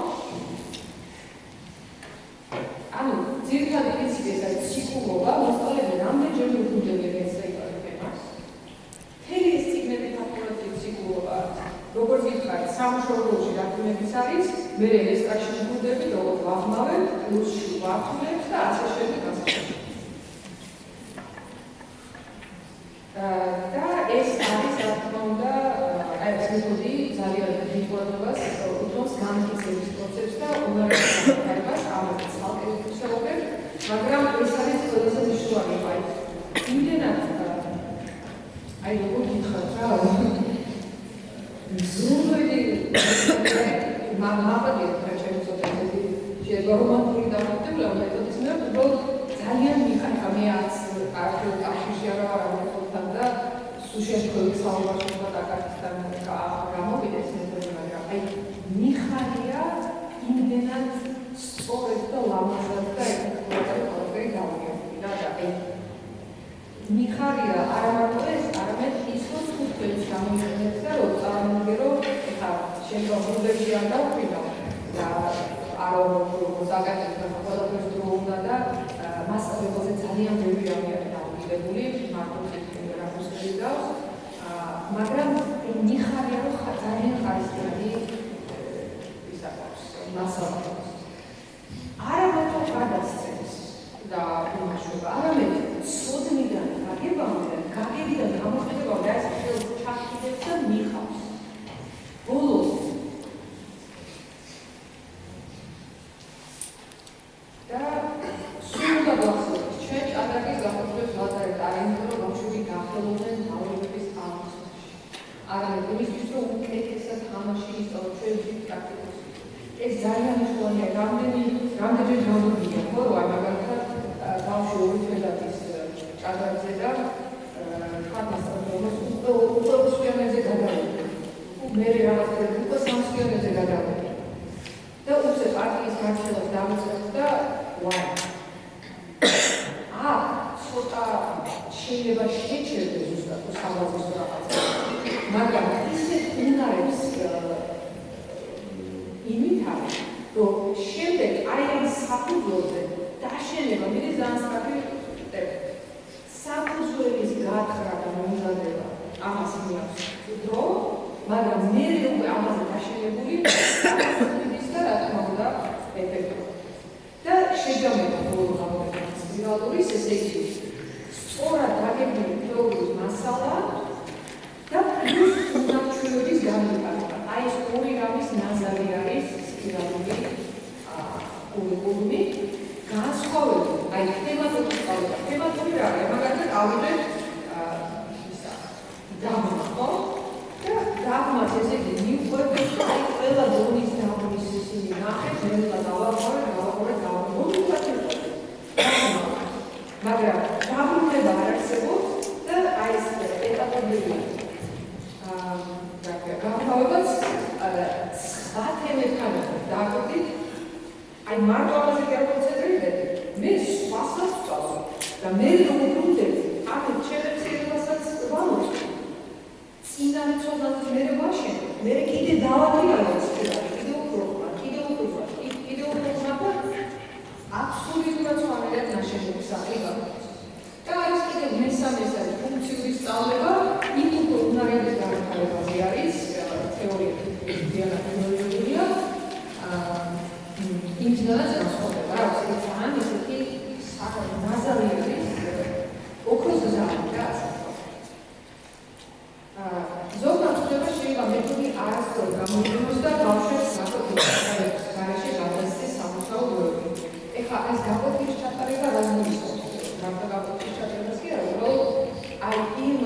ანუ ძირითადი პრინციპი ეს არის სიკულობა, მოსწავლეები რამდენჯერ უბრუნდებიან ეს თემას. მთელი ეს წიგნები ფაქტობრივად სიკულობა, როგორც ვითხარით, სამშობლოში რაკმების არის, მე ესკაში ვუბრუნდები, როგორც ვაღმავებ, პლუსში ვართულებ და ასე შემდეგ. და ეს არის რა თქმა უნდა, აი ეს მეთოდი ძალიან დიდ ყურადღებას უთმობს განმტკიცების პროცესს და უნარებას ამას ცალკე ვისაუბრებ, მაგრამ ეს არის ყველაზე მნიშვნელოვანი აი იმდენად აი როგორ გითხრათ რა ზრუნველი მამაპატი რაჩემსოთები შეგორმატული დამოკიდებულა მეთოდის მე უბრალოდ ძალიან მიხარდა მე არც არქეოლოგიაში არა ვარ ამეთოდთან და სუშენშქოვის საუბარში დაკარგთან გამოვიდეს მეთოდი, მაგრამ აი მიხარია იმდენად სწორედ და ლამაზად და ეკოლოგიური ყველაფერი გავიგებდი და აი მიხარია არა მარტო ეს, არამედ ის რომ თურქებს გამოიყენებს და რომ წარმოვიდგე რომ ეხლა შენ პრობლემები არ დავფრინავ და არ ზაგატებდა ყველაფერს დრო უნდა და მასწავლებელზე ძალიან ბევრი რამე არის დამოკიდებული მარტო რაფოსები გავს მაგრამ მიხარია რომ ძალიან ხარისხიანი ის აქვს მასწავლებელი არა მარტო გადასცემს და იმაშობა არამედ სოდნიდან გაგებიდან გამოყენებამდე ეს ხელს ჩაქიდებს და მიხავს ბოლოს და სულ და გახსოვთ ჩვენ ჭადრაკის გაფორმების ვატარებთ არამედ რომ ბავშვები გახელოდნენ მთავრობების აღმოსავლაში არამედ იმისთვის რომ უკეთესად თამაში ისწავლოთ ჩვენ პრაქტიკულს ეს ძალიან მნიშვნელოვანია რამდენჯერ გამოვიდა ხო რომ აი მაგალითად ბავშვი ორი თვედათვის ჭადრაკზე და ხათასწავლებს უკვე სვიანებზე გადავიდა მე რაღაცები უკვე სამსვიანებზე გადავიდა და უცებ პარტიის გარშემოს დავიწყებ და ვაი ცოტა შეიძლება შეჩერდეს ზუსტად საბაზისო რაღაცა მაგრამ ისეთ უნარებს იმით არის რომ შემდეგ აი ამ საფუძველზე დაშენება მიდის ძალიან სწრაფი საფუძვლის გათხრა და მომზადება ამას მიაქვს დრო მაგრამ მე უკვე ამაზე დაშენებული ის და რა თქმა უნდა ეფექტური და შეჯამება ბოლო გამოვიდა სპირალურის ესე იგი სწორად დაგებული თეორიის მასალა და პლუს უნარჩვევების განვითარება აი ეს ორი რამის ნაზარი არის სპირალური კურიკულუმი განსხვავებული აი თემატური სწავლება თემატური რა არის მაგალითად ავიღეთ ისა დაგმა ხო და დაგმას ესე იგი მიუყვებით აი ყველა დონის დაგმის ისინი ნახეთ მელა დავაყარე მაგრამ დაბრუნება არ არსებობს და აი ეს ეტაპობრივი გამოვებაც სხვა თემებთან დაგვიდით აი მარტო ამაზე კი არ კონცენტრირდეთ მე სხვასაც ვწავლობ და მე რომ ვუბრუნდეთ ამით ჩემებსაც ვამოწმ წინარე ცოდნას მე ვაშენ მე კიდე დავადრიალოთ კიდე უფრო აბსოლუტურად სხვანაირად ნაშენები სახე გამოდის. და არის კიდევ მესამე ფუნქციური სწავლება, იქ უკვე უნარების განვითარებაზე არის თეორია. იმისთანაც განსხვავდება, რა ვიცი, თან ისეთი ნაზარი არის ოქროს ზარი და ზოგადად ხდება შეიძლება მეთოდი არასდროს გამოიყენოს და ბავშვებს საკუთრების გარეშე გადასცეს სამუშაო დროები. ეხლა ეს გაყოფის ჩატარება რა ნიშნავს? მარტო გაყოფის ჩატარებას კი არა, უბრალოდ აი იმ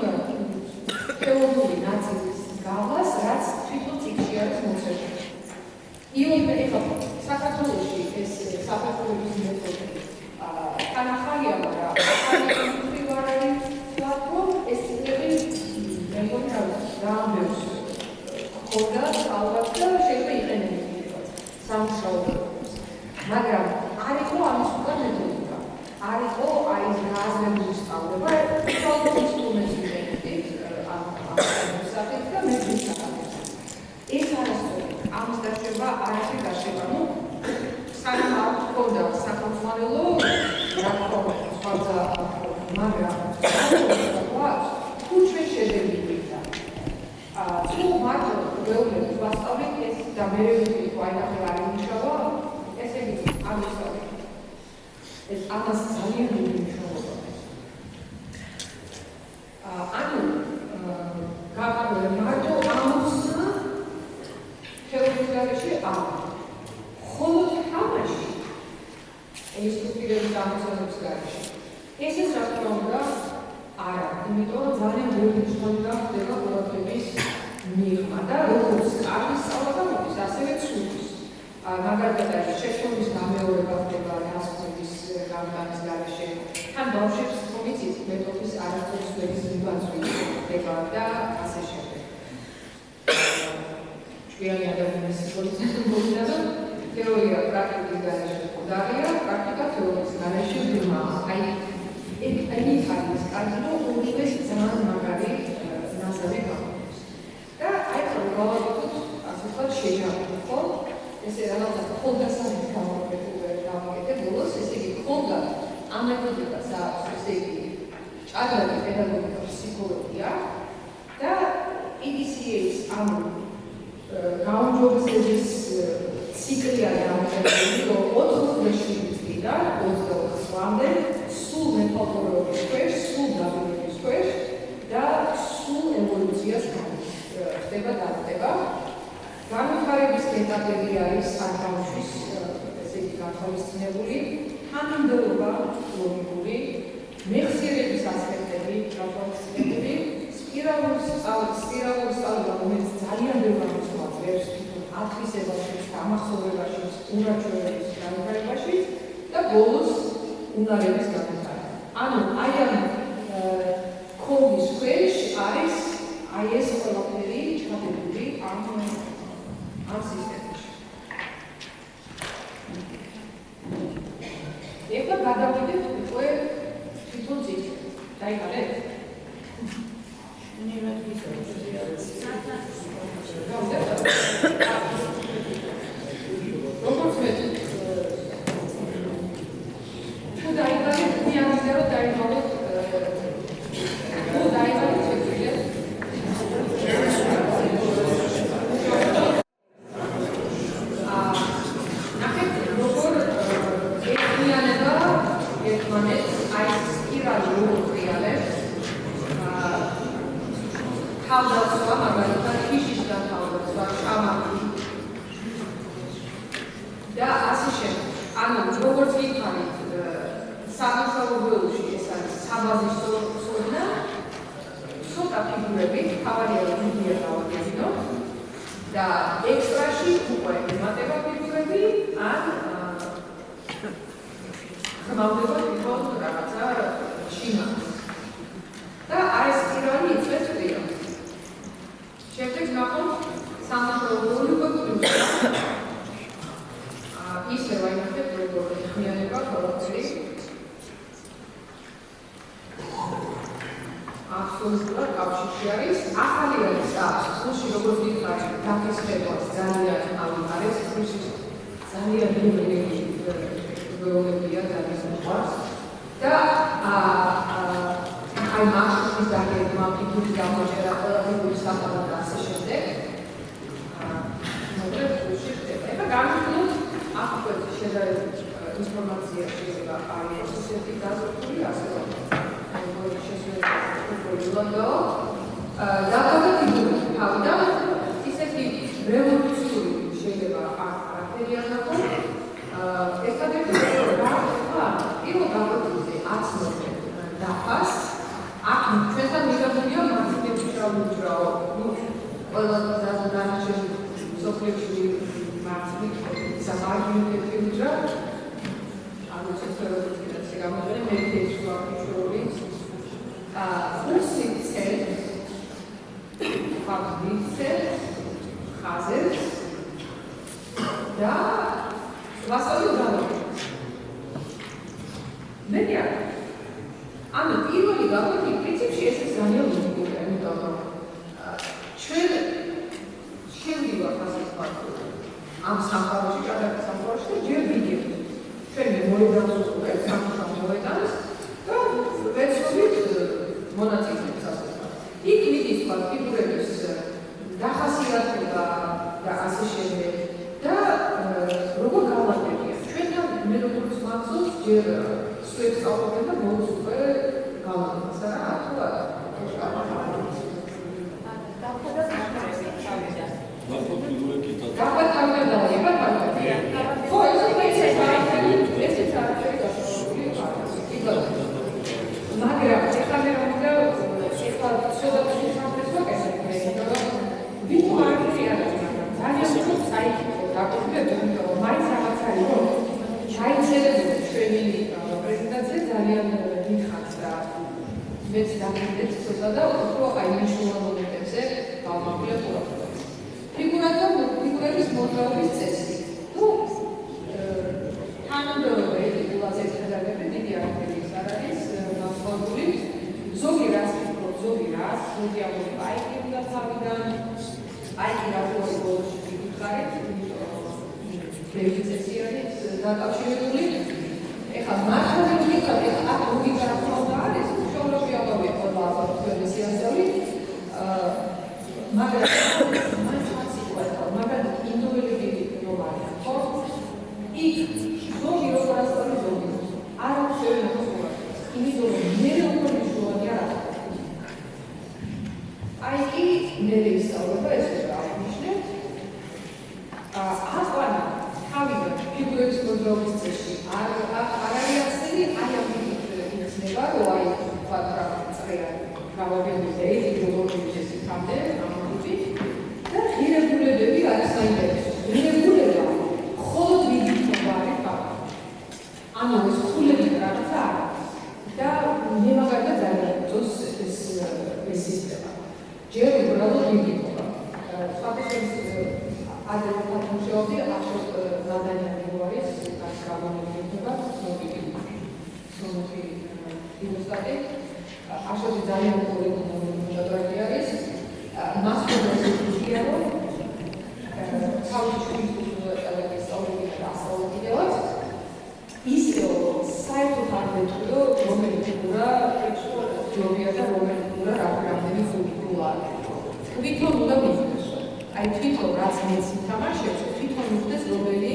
თეორიული ნაწილის გავლას, რაც თვითონ წიგნში არის მოცემული. იონი ეხლა საქართველოში ეს საფეხურების მეთოდი თან ახალია, მაგრამ ახალი არ არის პლატფორმა, ეს წიგნები მე მგონი რა ამბობს. ხოდა ალბათ შეიძლება იყენებინებათ სამუშაო დროებს. მაგრამ არ იყო ამის უკან მეთოდიკა. არ იყო აი ეს გააზრებული სწავლება, უბრალოდ ინსტრუმენტი ვიყიდით ამ საკითხს და მე ვიცახავთ. ეს არასწორი. ამის დაშვება არაფერი დაშვება. ნუ სანამ არ გქონდა სახელმწიფო რა თქმა უნდა, მაგრამ თუ ჩვენ შედევდით და თუ მარტო ვეუბნებით ვასწავლეთ ეს და მე ვიყიდით აი ნახე რა იმუშავა, ესე იგი ამისავე. ეს ამას ძალიან დიდი მნიშვნელობა აქვს. ანუ მარტო ამოსნა თეორიის გარეშე არა. ხოლო თამაში ინსტრუქტორების ამოცანების გარეშე. ესეც რა თქმა უნდა არა, იმიტომ რომ ძალიან ბევრი მნიშვნელობა ხდება ყურადღების მიღმა და როგორც კარგი სწავლა გამოდის, ასევე ცუდის. მაგალითად, შეცდომის გამეორება ხდება დასკვნის გამტანის გარეშე. თან ბავშვებს ხომ იცით მეთოდის არასდროს ვერის მიბაძვი ხდება თეორია პრაქტიკის გარეშე მკვდარია, პრაქტიკა თეორიის გარეშე ბრმაა. აი იქ არის კარგი, რომ ორივეს ძალიან მაგარი ნაზარი გამოდის. და აი გავაკეთოთ, ასე ვთქვათ, შეჯამებით, ხო? ესე რაღაცა ხოლდასავით გავაკეთე ბოლოს, ესე იგი ხოლდა ამ მეთოდებას აქვს, ესე იგი ჭადრაკი პედაგოგიკა ფსიქოლოგია და EDCA-ის ამ გაუმჯობესების ციკლი არის ამოწმებული, რომ 87 წლიდან 24 წლამდე სულ მეთოდოლოგიის ქვეშ, სულ დაბლობის ქვეშ და სულ ევოლუციას ხდება დაწება. განვითარების ეტაპები არის საგამოშვის, ესე იგი განთავისუფლებული, თანმიმდევრობა ლოგიკური, მეხსიერების ასპექტები განთავისუფლებული, სპირალური სწავლება, რომელიც ძალიან ბევრ ამბავს აძლევს ათვისებაში, გამახსოვრებაში, ურაჩვევების განვითარებაში და ბოლოს უნარების განვითარება. ანუ აი ამ ქოლის ქვეშ არის აი ეს ყველაფერი ჩადებული ამ სისტემაში. ეხლა გადავიდეთ უკვე თვითონ წიგნში. დაიგალეთ? როგორც მეც თუ დაიგალეთ, მიანიძე რომ დაიგალოთ თუ დაიგალეთ შეგვიძლია ნახეთ როგორ ერთმიანება ერთმანეთს აი სპირალი როგორ ტრიალებს თავდაცვა, მაგალითად, ქიშისგან თავდაცვა, შამათი და ასე შემდეგ. ანუ როგორც გითხარით, სამუშაოებში ეს არის საბაზისო ცოდნა, ცოტა ფიგურები, თავარია ვიდეო გავაკეთებინო და ექსტრაში უკვე ემატება ფიგურები, ან ხმავდება თვითონ რაღაცა შინაარს. და აი ეს პირანი იწვევს ტრიალს. შემდეგ ნახოთ სამუშაოური კულტურა. ისე ვაიმართებ როგორ ხმიანება ყველაფერი. აბსოლუტურად კავშირში არის. ახალი არის და სულში როგორც ვიხარ, დაფესრებას ძალიან ავიღარეს, სულში ძალიან ბევრი გეოგრაფია გადასახვას და აი მარშრუტის დაგეგმა, ფიგურის გამოჭერა, ყველაფერი საფადა და ასე შემდეგ. მოკლედ სულში ხდება. ეხლა განვიხილოთ აქ უკვე შედარებით ინფორმაცია შეიძლება არის ესეთი გაზრდილი ასევე. როგორი შესაძლოა დაყოლა ფიგურები თავიდან ისეთი რევოლუციური შეიძლება არაფერია ნახოთ. ერთადერთი რა პირველ გაკვეთილზე აცნობენ დაფას აქ ჩვენთან მიღებულია მარცვლების შრაუძრაო ყველა დანარჩენ სოფლიოში მარცვლით სამარჯვენეთი უძრა ანუ ცეცხლოვანი გამოდრე მედიტეცია შროული უსიცე ფაქტიце ხაზებს და ვასწავლო განავითარებას. მერია ანუ პირველი გაკვეთილი პრინციპში ეს ძალიან ლოგიკურია, იმიტომ რომ ჩვენ შევდივართ ასე ვთქვათ ამ სამყაროში, ჭადრაკის სამყაროში და ჯერ ვიგებთ. ჩვენ მემორიალს უკვე სამყარო მოედანს და ვეცხოვით მონაწილეებს ასე ვთქვათ. იქ მიდის თქვა ფიგურების დახასიათება და ასე შემდეგ და როგორ გავაკეთებია. ჩვენთან მე როგორც მახსოვს ჯერ სვეტს სწავლობენ და ბოლოს უკვე გავაკეთეს რა თუ არა. ხო, ესეც არის მაგრამ ეხლა მე რომ და ეხლა შედარებით სამწეს ვაკეთებ, ვინ მარკია ძალიან უფრო საერთო დაკვირვება, იმიტომ რომ მაინც რაღაც არის, რომ ჩაიწერებოდი ჩვენი პრეზენტაცია ძალიან დიდხანს და მეც დამიდეთ ცოტა და უფრო აი მნიშვნელოვან მომენტებზე გავამბობ ყურადღებას. ფიგურების მოძრაობის წესი. თუ თანამდებობა ეთიკურად ეცხედარები დიდი არაფერი არ არის განსხვავებული. ზოგი რას ფიქრობ, ზოგი ამბობს და თავიდან რატოა ბოლოში ვიკითხარით, ბევრი წესი არის დაკავშირებული. ეხლა მართალი ვიკითხავ, ეხლა ლოგიკა რა თქმა არის, უშუალოდ ამბობენ ყველა თქვენი სიასწავლი. მაგრამ ინდოელები რომ არიან, ხო? იქ ზოგი როგორ ასწავლი ზოგი. არ აქვს შევენა ხოსურა. იმიტომ რომ მე როგორ ვიშოვანი არ აქვს. აი კი მე ვისწავლება ეს რა აღნიშნეთ. აყვანა თავიდან ფიგურების მოძრაობის წესში არ არის ასეთი აი ამ იქნება რომ აი თქვა რა წრეა გავაგებდი ეს როგორი წესი თამდე ამბობი და ღირებულებები არის საინტერესო. ღირებულება მხოლოდ ვიდეო არის ფაქტი. ანუ ეს ხულები რაღაც არის და მე მაგალითად ძალიან მწონს ეს სისტემა. ჯერ უბრალოდ ვიდეო. სხვადასხვა ადრეულად მუშაობდი ახლა ნადანიანი არის ეს გამონებდება სონოფი ინსტიტუტი ახლა ძალიან პოლიტიკური მოძრაობა არის მასშტაბური სისტემა თავის ჩვენს ასწავლებელს ისე საერთოდ არ მეტყველო რომელიც ფიგურა ჯობია და რომელიც რამდენი ფიგურა თვითონ უნდა მისცეს აი თვითონ რაც მეც თამაშობს თვითონ უხდეს რომელი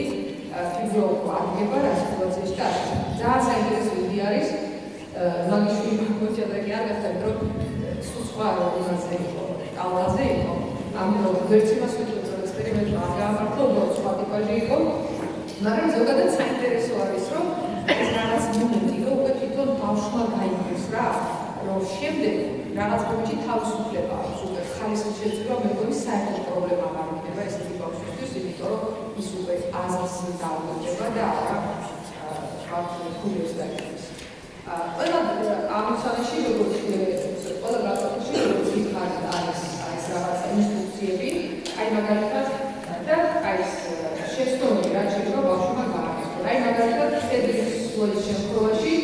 ფიგურა აღება რა სიტუაციაში და ძალიან საინტერესო იდეა არის მაგიშვილი მოჭედა კი არ გასაგებ რომ სხვა რომელზე იყო ალაზე იყო ამიტომ ვერც იმას ვიტყვი რომ ექსპერიმენტი არ გაამართლა უბრალოდ სხვა ტიპაჟი იყო მაგრამ ზოგადად საინტერესო არის რომ ეს რაღაც მომენტი რომ უკვე თვითონ ბავშვმა გაიგოს რა რომ შემდეგ რაღაც მომენტში თავისუფლება აქვს უკვე ხალისის შეწირვა მეგონის საერთოდ პრობლემა არ იქნება ესეთი ბავშვისთვის იმიტომ რომ ის უკვე აზრს დაუჭება და არა ხალხის დაიწყოს ყველა ამისანაში როგორც ყველა რაღაცაში როგორც იქარი არის რაღაცა ინსტრუქციები აი მაგალითად და აი ეს შეცდომები რაც შეიძლება ბავშვმა გააკეთოს აი მაგალითად ხედრის სულის შემთხვევაში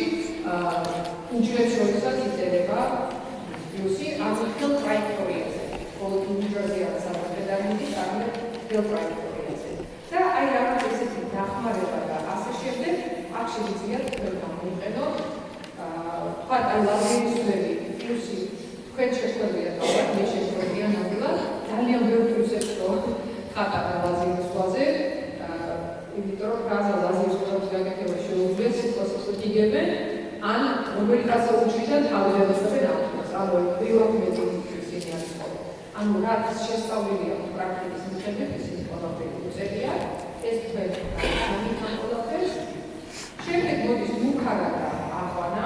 უჯრედს შორისაც იწერება იუსი ამიტომ ტრაიექტორიაზე ყოველ უჯრედზე არის საფედერალური სამე ტრაიექტორიაზე და აი რაღაც ესეთი დახმარება და ასე შემდეგ აქ შეიძლება თქვენ გამოიყენოთ თქვათ აი ლაზერისები იუსი თქვენ შეხვედრია თავად მე შეხვედრია ნამდვილად ძალიან ბევრი პროცესს რო ხატარა ლაზერის ვაზე იმიტომ რომ გაზა ლაზერის ვაზის გაკეთება შეუძლია სიტყვასაც იგებენ ან რომელი კაცო უჩვიდან თავიდანვე ამას ანუ პრივატ მეთოდის არის ხოლმე ანუ რაც შესწავლილია პრაქტიკის მიხედვით ისინი ყველაფერი უწევია ეს თქვენ ამიტომ ყველაფერს შემდეგ მოდის მუქარა და აყვანა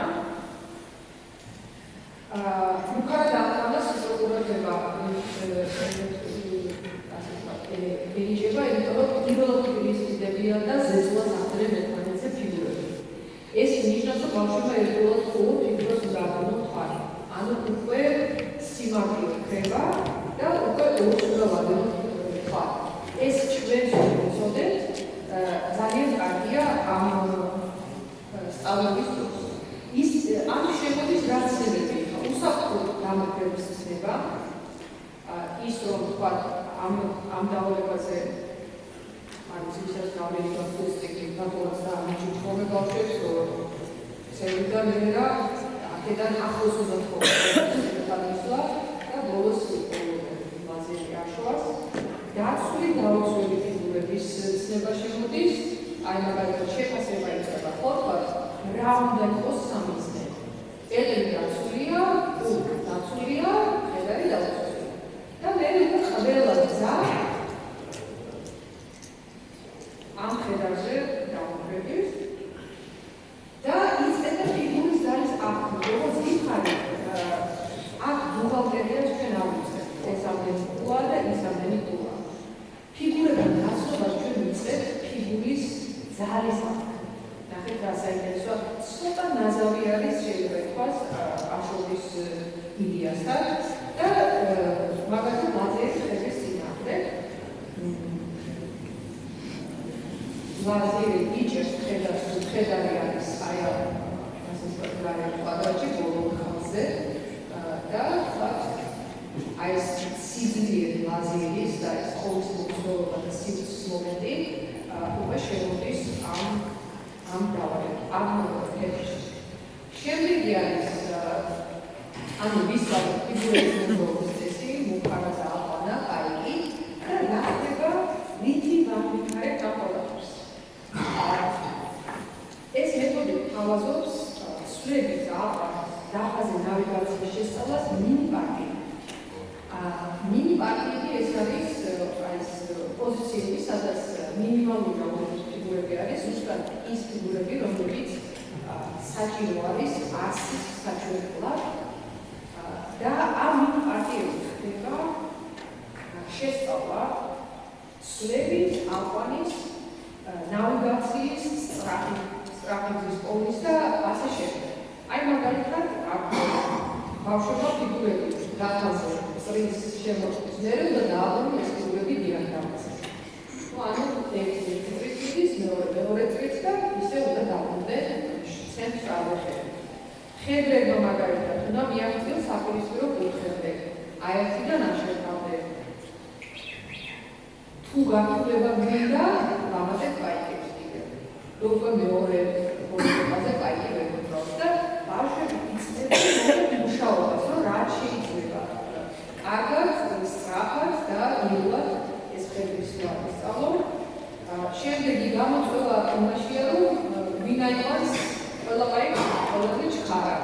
მუქარა და აყვანა სიტუაცია ერიჯება იმიტომ რომ პირველად პირისდებიან და ზეწოლას ახლენ ერთმანეთზე ფიგურები ეს ნიშნავს რომ ბავშვმა ერთდროულად მხოლოდ ფიგურას უდაბნო თვარი ანუ უკვე სიმაგრე ხდება და უკვე ორსულოვანი თვარი ეს ჩვენს ვუწოდებთ ძალიან კარგია ამ სწავლების დროს ის ამ შემოდის რაც ცნებები უსაფრთხო დამოკრების ცნება ის რომ თქვათ ამ დაავადებაზე არის ისეთ გავლენა ფუსტიკი დატოვას და ამაში ხოლმე ბავშვებს სერვიდან ერა აქედან ახლოს უნდა თხოვა და ბოლოს ლაზერი აშოვას დაცული დაუცველი ფიგურების ცნება შემოდის აი მაგალითად შეფასება იწყება ხო თქვათ რა უნდა იყოს სამიზნე ელები დაცულია დაცულია ელები დაცულია და მე უკვე ხაბელა გზა ამ ხედავზე დავუყრებით და იწყება ფიგურის ძალის აღქმა როგორც იქარი აქ ბუღალტერია ჩვენ ავუწევთ ეს ამდენი პულა და ის ამდენი პულა ფიგურებთან გასვლას ჩვენ ვიწყებთ ფიგურის ძალის აღქმა ნახეთ რა საინტერესოა ცოტა ნაზავი არის შეიძლება ითქვას აშობის იდეასთან და მაგალითად ლაზერის ხების წინააღმდეგ ლაზერი იჭერს ხედარი არის აი ასე კვადრატში ბოლო ხაზზე და აი ეს სიძლიერე ლაზერის და ეს ყოვლის მოძრაობა და სივრცის მომენტი უკვე შემოდის ამ დავალებით. შემდეგი არის ანუ ვისვამთ ფიგურების მოძრაობის წესი, მუხარა და აყვანა, კაიკი და რა ხდება რითი ვამიფარე გამოყენებს. ეს მეთოდი თავაზობს სვლების აყვანას დაფაზე ნავიგაციის შესწავლას მინი-პარტიები. მინი-პარტიები ეს არის ეს პოზიციები, სადაც მინიმალური რაოდენობის ფიგურები არის, ზუსტად ის ფიგურები, რომლებიც საჭირო არის არსის საჭიროებლად და ამ მინი-პარტიებში ხდება შესწავლა სვლების, აყვანის, ნავიგაციის, სწრაფი პოლის და ასე შემდეგ. აი მაგალითად, ბავშვებმა ფიგურები დაფაზე წრის შემოჭრის მერე უნდა დააბრუნონ ეს ფიგურები დიაგრამაზე. ანუ ერთი წრის, მეორე წრის და ისე უნდა დაბრუნდნენ ცენტრალურ ხედრებმა მაგალითად უნდა მიაღწიონ საპირისპირო კუთხემდე. აი აქედან აშევთავდნენ. თუ გაქულება მინდა, ამაზე კაიკებს კიდევ. უკვე მეორე პოზიციაზე კაიკი ვეკუთვნოს და ბავშვები იცნებენ მუშაობას, რომ რაც შეიძლება. კარგად, სწრაფად და იულად ეს ხედრის ვასწავლო. შემდეგი გამოწვევა იმაშია, რომ ვინაიდან ყველა კაიკი ყველაზე ჩქარა.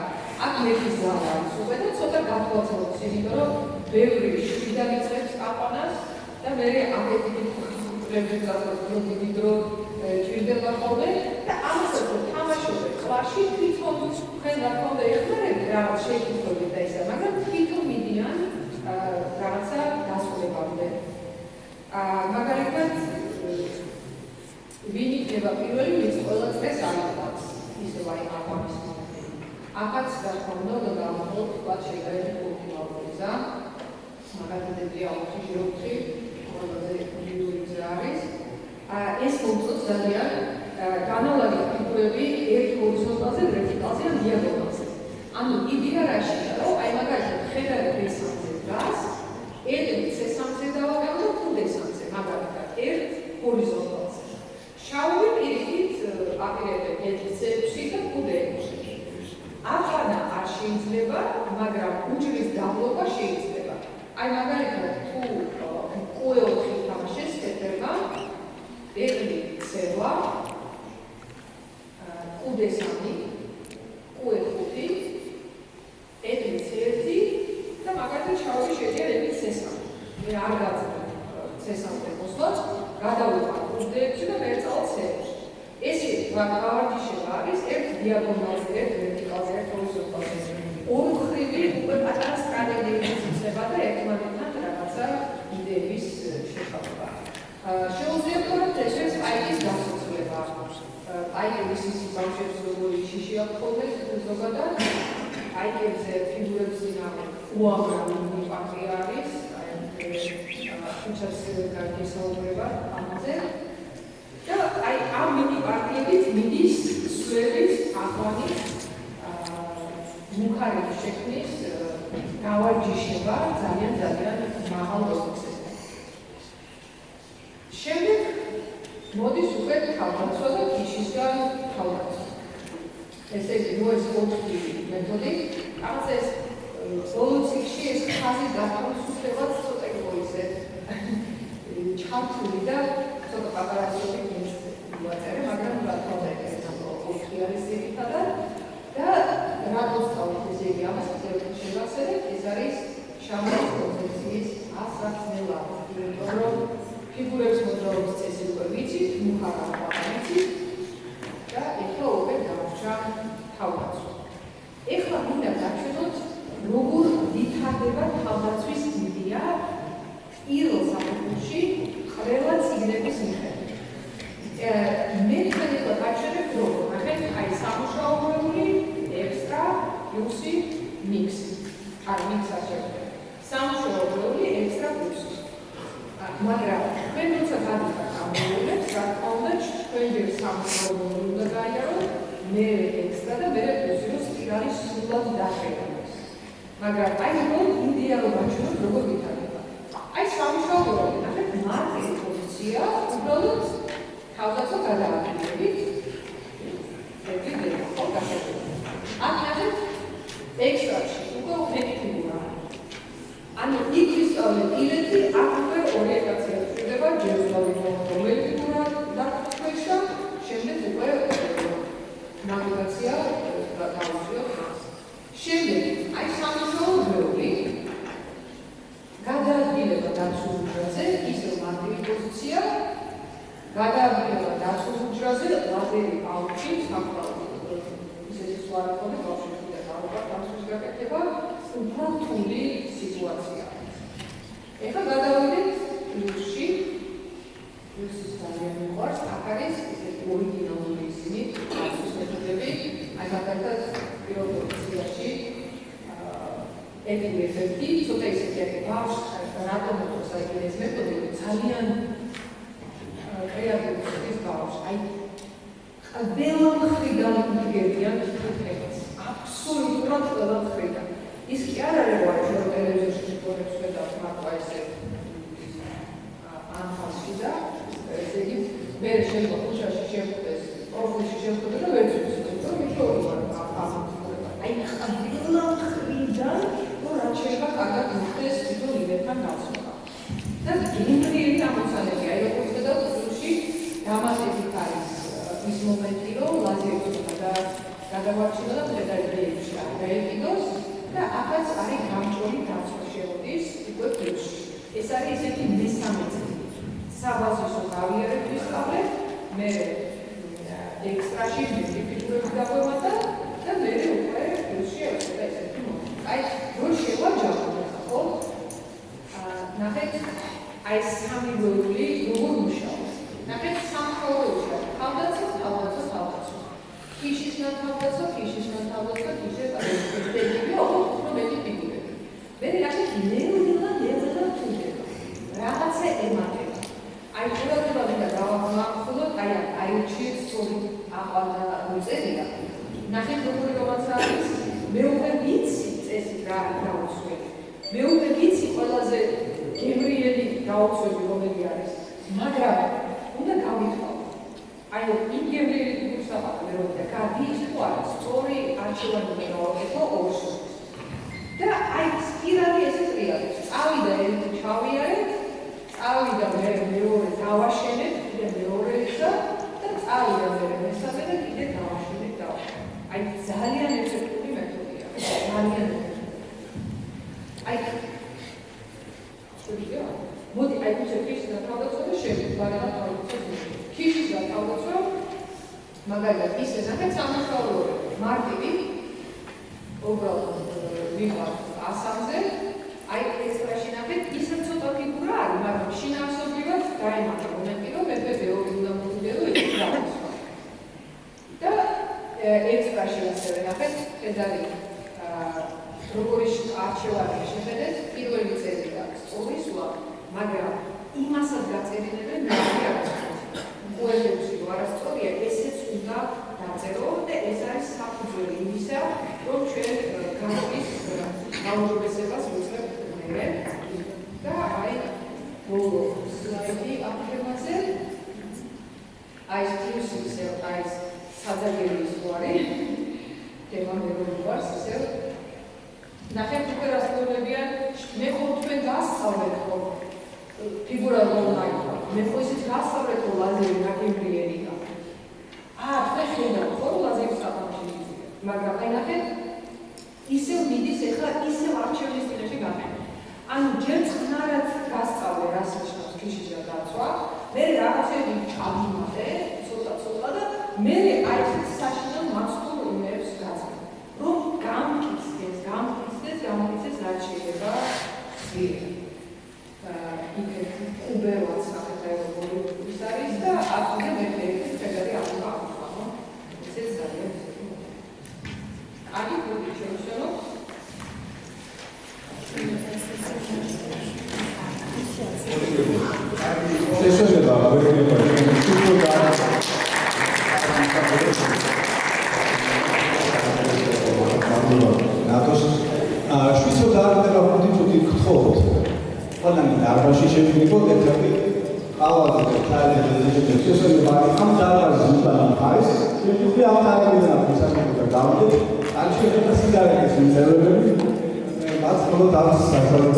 აქ მეფის ძალა არის უკვე და ცოტა გათვალისწინებს, იმიტომ რომ ბევრი შვიდა მიწებს აყვანას და მე აფეთქი ფუძლები გასწავლოს რომ დიდი დრო ჭირდება ხოლმე და ამას თამაშობენ კლასში თვითონ თქვენ რა თქმა უნდა ეხმარებით რაღაც შეკითხვები და ისა, მაგრამ თვითონ მიდიან რაღაცა დასრულებამდე. მაგალითად ვინ იქნება პირველი, ვინც ყველა წრეს აიყვანს, ისევ აი აყვანის მომენტი. აქაც რა თქმა უნდა გავამბობ, თქვა შეიძლება პოპულარიზა, მაგალითად რეალურ ჟიროფში ყველაზე ინდივიდუალური არის. ეს მომწონს ძალიან განალაგა ფიგურები ერთ ჰორიზონტალზე, ვერტიკალზე ან დიაგონალზე. ანუ იდეა რაშია, რომ აი მაგალითად ხედარი ბესამზე დგას, ეტები C3-ზე დავაგავო და D3-ზე, მაგალითად ერთ ჰორიზონტალზე. შავი პირიქით აპირებენ C6 და D6. აყვანა არ შეიძლება, მაგრამ უჯრის დაბლობა შეიძლება. აი მაგალითად თუ Q4 თამაშეს ეთერმა ეტლი C8, D3, Q5, ეტლი C1 და მაგალითად შავი შეჭერ ეტლი C3. მე არ გაძლევ C3-ზე მოსვლაც, გადავიყავ D6 და მერწალ C6. ეს გავარჯიშება არის ერთ დიაგონალზე, ერთ ვერტიკალზე, ერთ ჰორიზონტალზე. ორმხრივი უკვე პატარა სტრატეგიების იწება და ერთმანეთთან რაღაცა იდეების შეხება. შეუძლია თორემ ეს პაიკის გასაცვლება. პაიკების ის ბავშვებს როგორი შიში აქვს ხოლმე ზოგადად. პაიკებზე ფიგურებს ძინავენ უამრავი პარტია არის. თუმცა კარგი საუბრება ამაზე. და აი ამ მინი პარტიებით მიდის სვლების, აყვანის, მუხარების შექმნის გავარჯიშება ძალიან მაღალ დონეზე. შემდეგ მოდის უკვე თავდაცვა და ქიშისგან თავდაცვა. ესე იგი, ეს 4 მეთოდი, რაღაც ეს ბოლო წიგნში ეს ხაზი გათვალისწინებაც ცოტა მოიცე. ჩართული და ცოტა პაპარაცობით მივაწერე, მაგრამ რა თქმა უნდა ეს 4 არის ძირითადად და რა მოსწავლეთ ესე იგი ამას შევახსენებთ, ეს არის შამბარის კონცეფციის ასრაცნელად, იმიტომ რომ ფიგურების მოძრაობის წესი უკვე ვიცით, მუხარა ვიცით და ეხლა უკვე დარჩა თავდაცვა. ეხლა მინდა გაჩვენოთ, როგორ ვითარდება თავდაცვის იდეა პირველ საფეხურში ყველა წიგნების მიხედვით. მე ხდება გაჩვენებ, რომ ახლა აი სამუშაობრიული, ექსტრა, პლუსი, მიქსი. არ მიქსაში. სამუშაობრიული, ექსტრა, პლუსი. მაგრამ მე როცა გადავხარ ამ წარმოუდგენს, რა თქმა უნდა, ჩვენჯერ სამშობლო უნდა გაიაროთ, მე ექსტრა და მე პლუსი რომ სპირალი სრულად დახრება. მაგრამ აი რომ იდეალურად ჩვენ როგორ ვითარდება. აი სამშობლო ნახეთ მარტივი პოზიცია, უბრალოდ თავდაცვა გადააკეთებით. აქ ნახეთ ექსტრაში უკვე მეტი ფიგურა. ანუ იქ ვისწავლეთ ილეთი, აქ უკვე ორიენტაცია ხდება, ჯერ ვსწავლეთ რომელი ფიგურა დაგხვეშა, შემდეგ უკვე ნავიგაცია დავუშვიოთ მას. შემდეგ აი სამშობლოები გადაადგილება დაცულ უჯრაზე, ისევ მარტივი პოზიცია, გადაადგილება დაცულ უჯრაზე, ლაზერი აუჩი, საფრთხე ისეთი სვარაკონი ბავშვები და დაცვის გაკეთება უფრო რთული სიტუაცია. ეხლა გადავიდეთ პლუსში. პლუსის ძალიან მიყვარს, აქ არის ესეთი ორიგინალური ისინი, დაცვის მეთოდები, აი მაგალითად პირველ პოზიციაში ეფექტი, ცოტა ისეთი არის ბავშვს, რატომ უწევს აი ეს მეთოდი ძალიან კრეატიული ბავშვს, აი ყველა მხრიდან მიგებიან ფიქრებს, აბსოლუტურად ყველა მხრიდან. ის კი არ არის რომ ტელევიზორში ფოტოებს ხედავთ მარტო ესე ანხასში და ესე იგი მე შემდგომ ხუჩაში შევხვდეს, პროფილში შევხვდე და ვერ ვიცოდი, რომ მიშოვება აი ყველა მხრიდან რომ რაც შეიძლება კარგად მოხდეს თვითონ ილეთთან გაცნობა. და გიმრიელი ამოცანები, აი როგორც ხედავთ პლუსში დამატებით არის ის მომენტი, რომ ლაზერს გადავარჩინო და პედაგოგიაში გაიყიდოს და ახაც არის გამჭოლი დაცვა შეუდის უკვე პლუსში. ეს არის ესეთი მესამე წელი. საბაზისო გავიარეთ ვისწავლეთ, მე ექსტრაში ფიგურები დაგვემატა და მე უკვე პლუსში ეცოდა ესეთი მომენტი. აი რომ შევაჯამოთ, ხო? ნახეთ, აი სამი როლი როგორ მუშაობს. ნახეთ სამხეულოა, თავდაცვა. ქიშისგან თავდაცვა, ქიშისგან უფრო მეტი ფიგურები. მე ნახეთ ნეუდილა თუნდება. რაღაცა ემატება. აი ყურადღება მინდა გავახსოვოთ, აი აიჩი სწორი აყვანა მოწერია. ნახეთ როგორი რომელცა არის, მე უკვე ვიცი წესით რა დაუცველი. მე უკვე ვიცი ყველაზე გემრიელი დაუცველი რომელი არის, მაგრამ უნდა გავითვალო. აი იმ გემრიელი ფიგურს ავაკეთებ და კარგი ის თუ არა, სწორი არჩევანი გავაკეთო ორს. და აი სპირალი ესე ტრიალებს. წავიდა ერთი ჩავიარეთ, წავიდა მეორე დავაშენეთ, კიდე მეორეცა და წავიდა მესამე და კიდე დავაშენეთ. აი ძალიან ეფექტური მეთოდია. ძალიან აი შევიდა. მოდი აი ქიშის თავდაცვა და შევიდა თავდაცვა. ქიშის თავდაცვა მაგალითად ისე ნახეთ სამშობლოები. მარტივი უბრალოდ ვიღარ ასამზე აი ექსტრაში ნახეთ ისე ცოტა ფიგურა არის, მაგრამ შინაარსობრივად დაემატა მომენტი, რომ მეფე ბევრი უნდა მოვიდეო ეს დავუსვა. და ექსტრაში ასევე ნახეთ პედალი როგორი არჩევანია შეხედეთ, პირველი წელი და სწორი სულა, მაგრამ იმასაც გაწერინებენ მეორე არასწორი. უელებში არასწორია, ესეც უნდა დაწერო და ეს არის საფუძველი იმისა, რომ ჩვენ განწყის გაუმჯობესებას ვუწევთ მერე და აი ბოლო სლაიდი აფირმაზე აი პლუსი ისე აი საძაგერი ისوارი თემა მეგობრებს ისე ნახეთ უკვე რას გონებიან მე ხომ თქვენ გასწავლეთ რომ ფიგურა რომ დაიწყო მე ხო ისიც გასწავლეთ რომ ლაზერი გაგემრიელია თქვენ ხედავთ ხო ლაზერის საფუძველი მაგრამ აი ნახეთ ისევ მიდის ეხლა ისევ არჩევნის წინაშე გაყენე ანუ ჯერ წყნარად გასწავლე რას ნიშნავს ქიშის დაცვა მე რაღაცები ჩავიმატე ცოტა და მე აი ეს საშინელ მასტურებს გაწყე რომ გამკიცდეს რაც შეიძლება იქეთ უბერვაც საფეთაებორი ის არის და ახლა მე ფედერალი აღვა ესეც ძალიან აი გული შევშალო შეშენება That's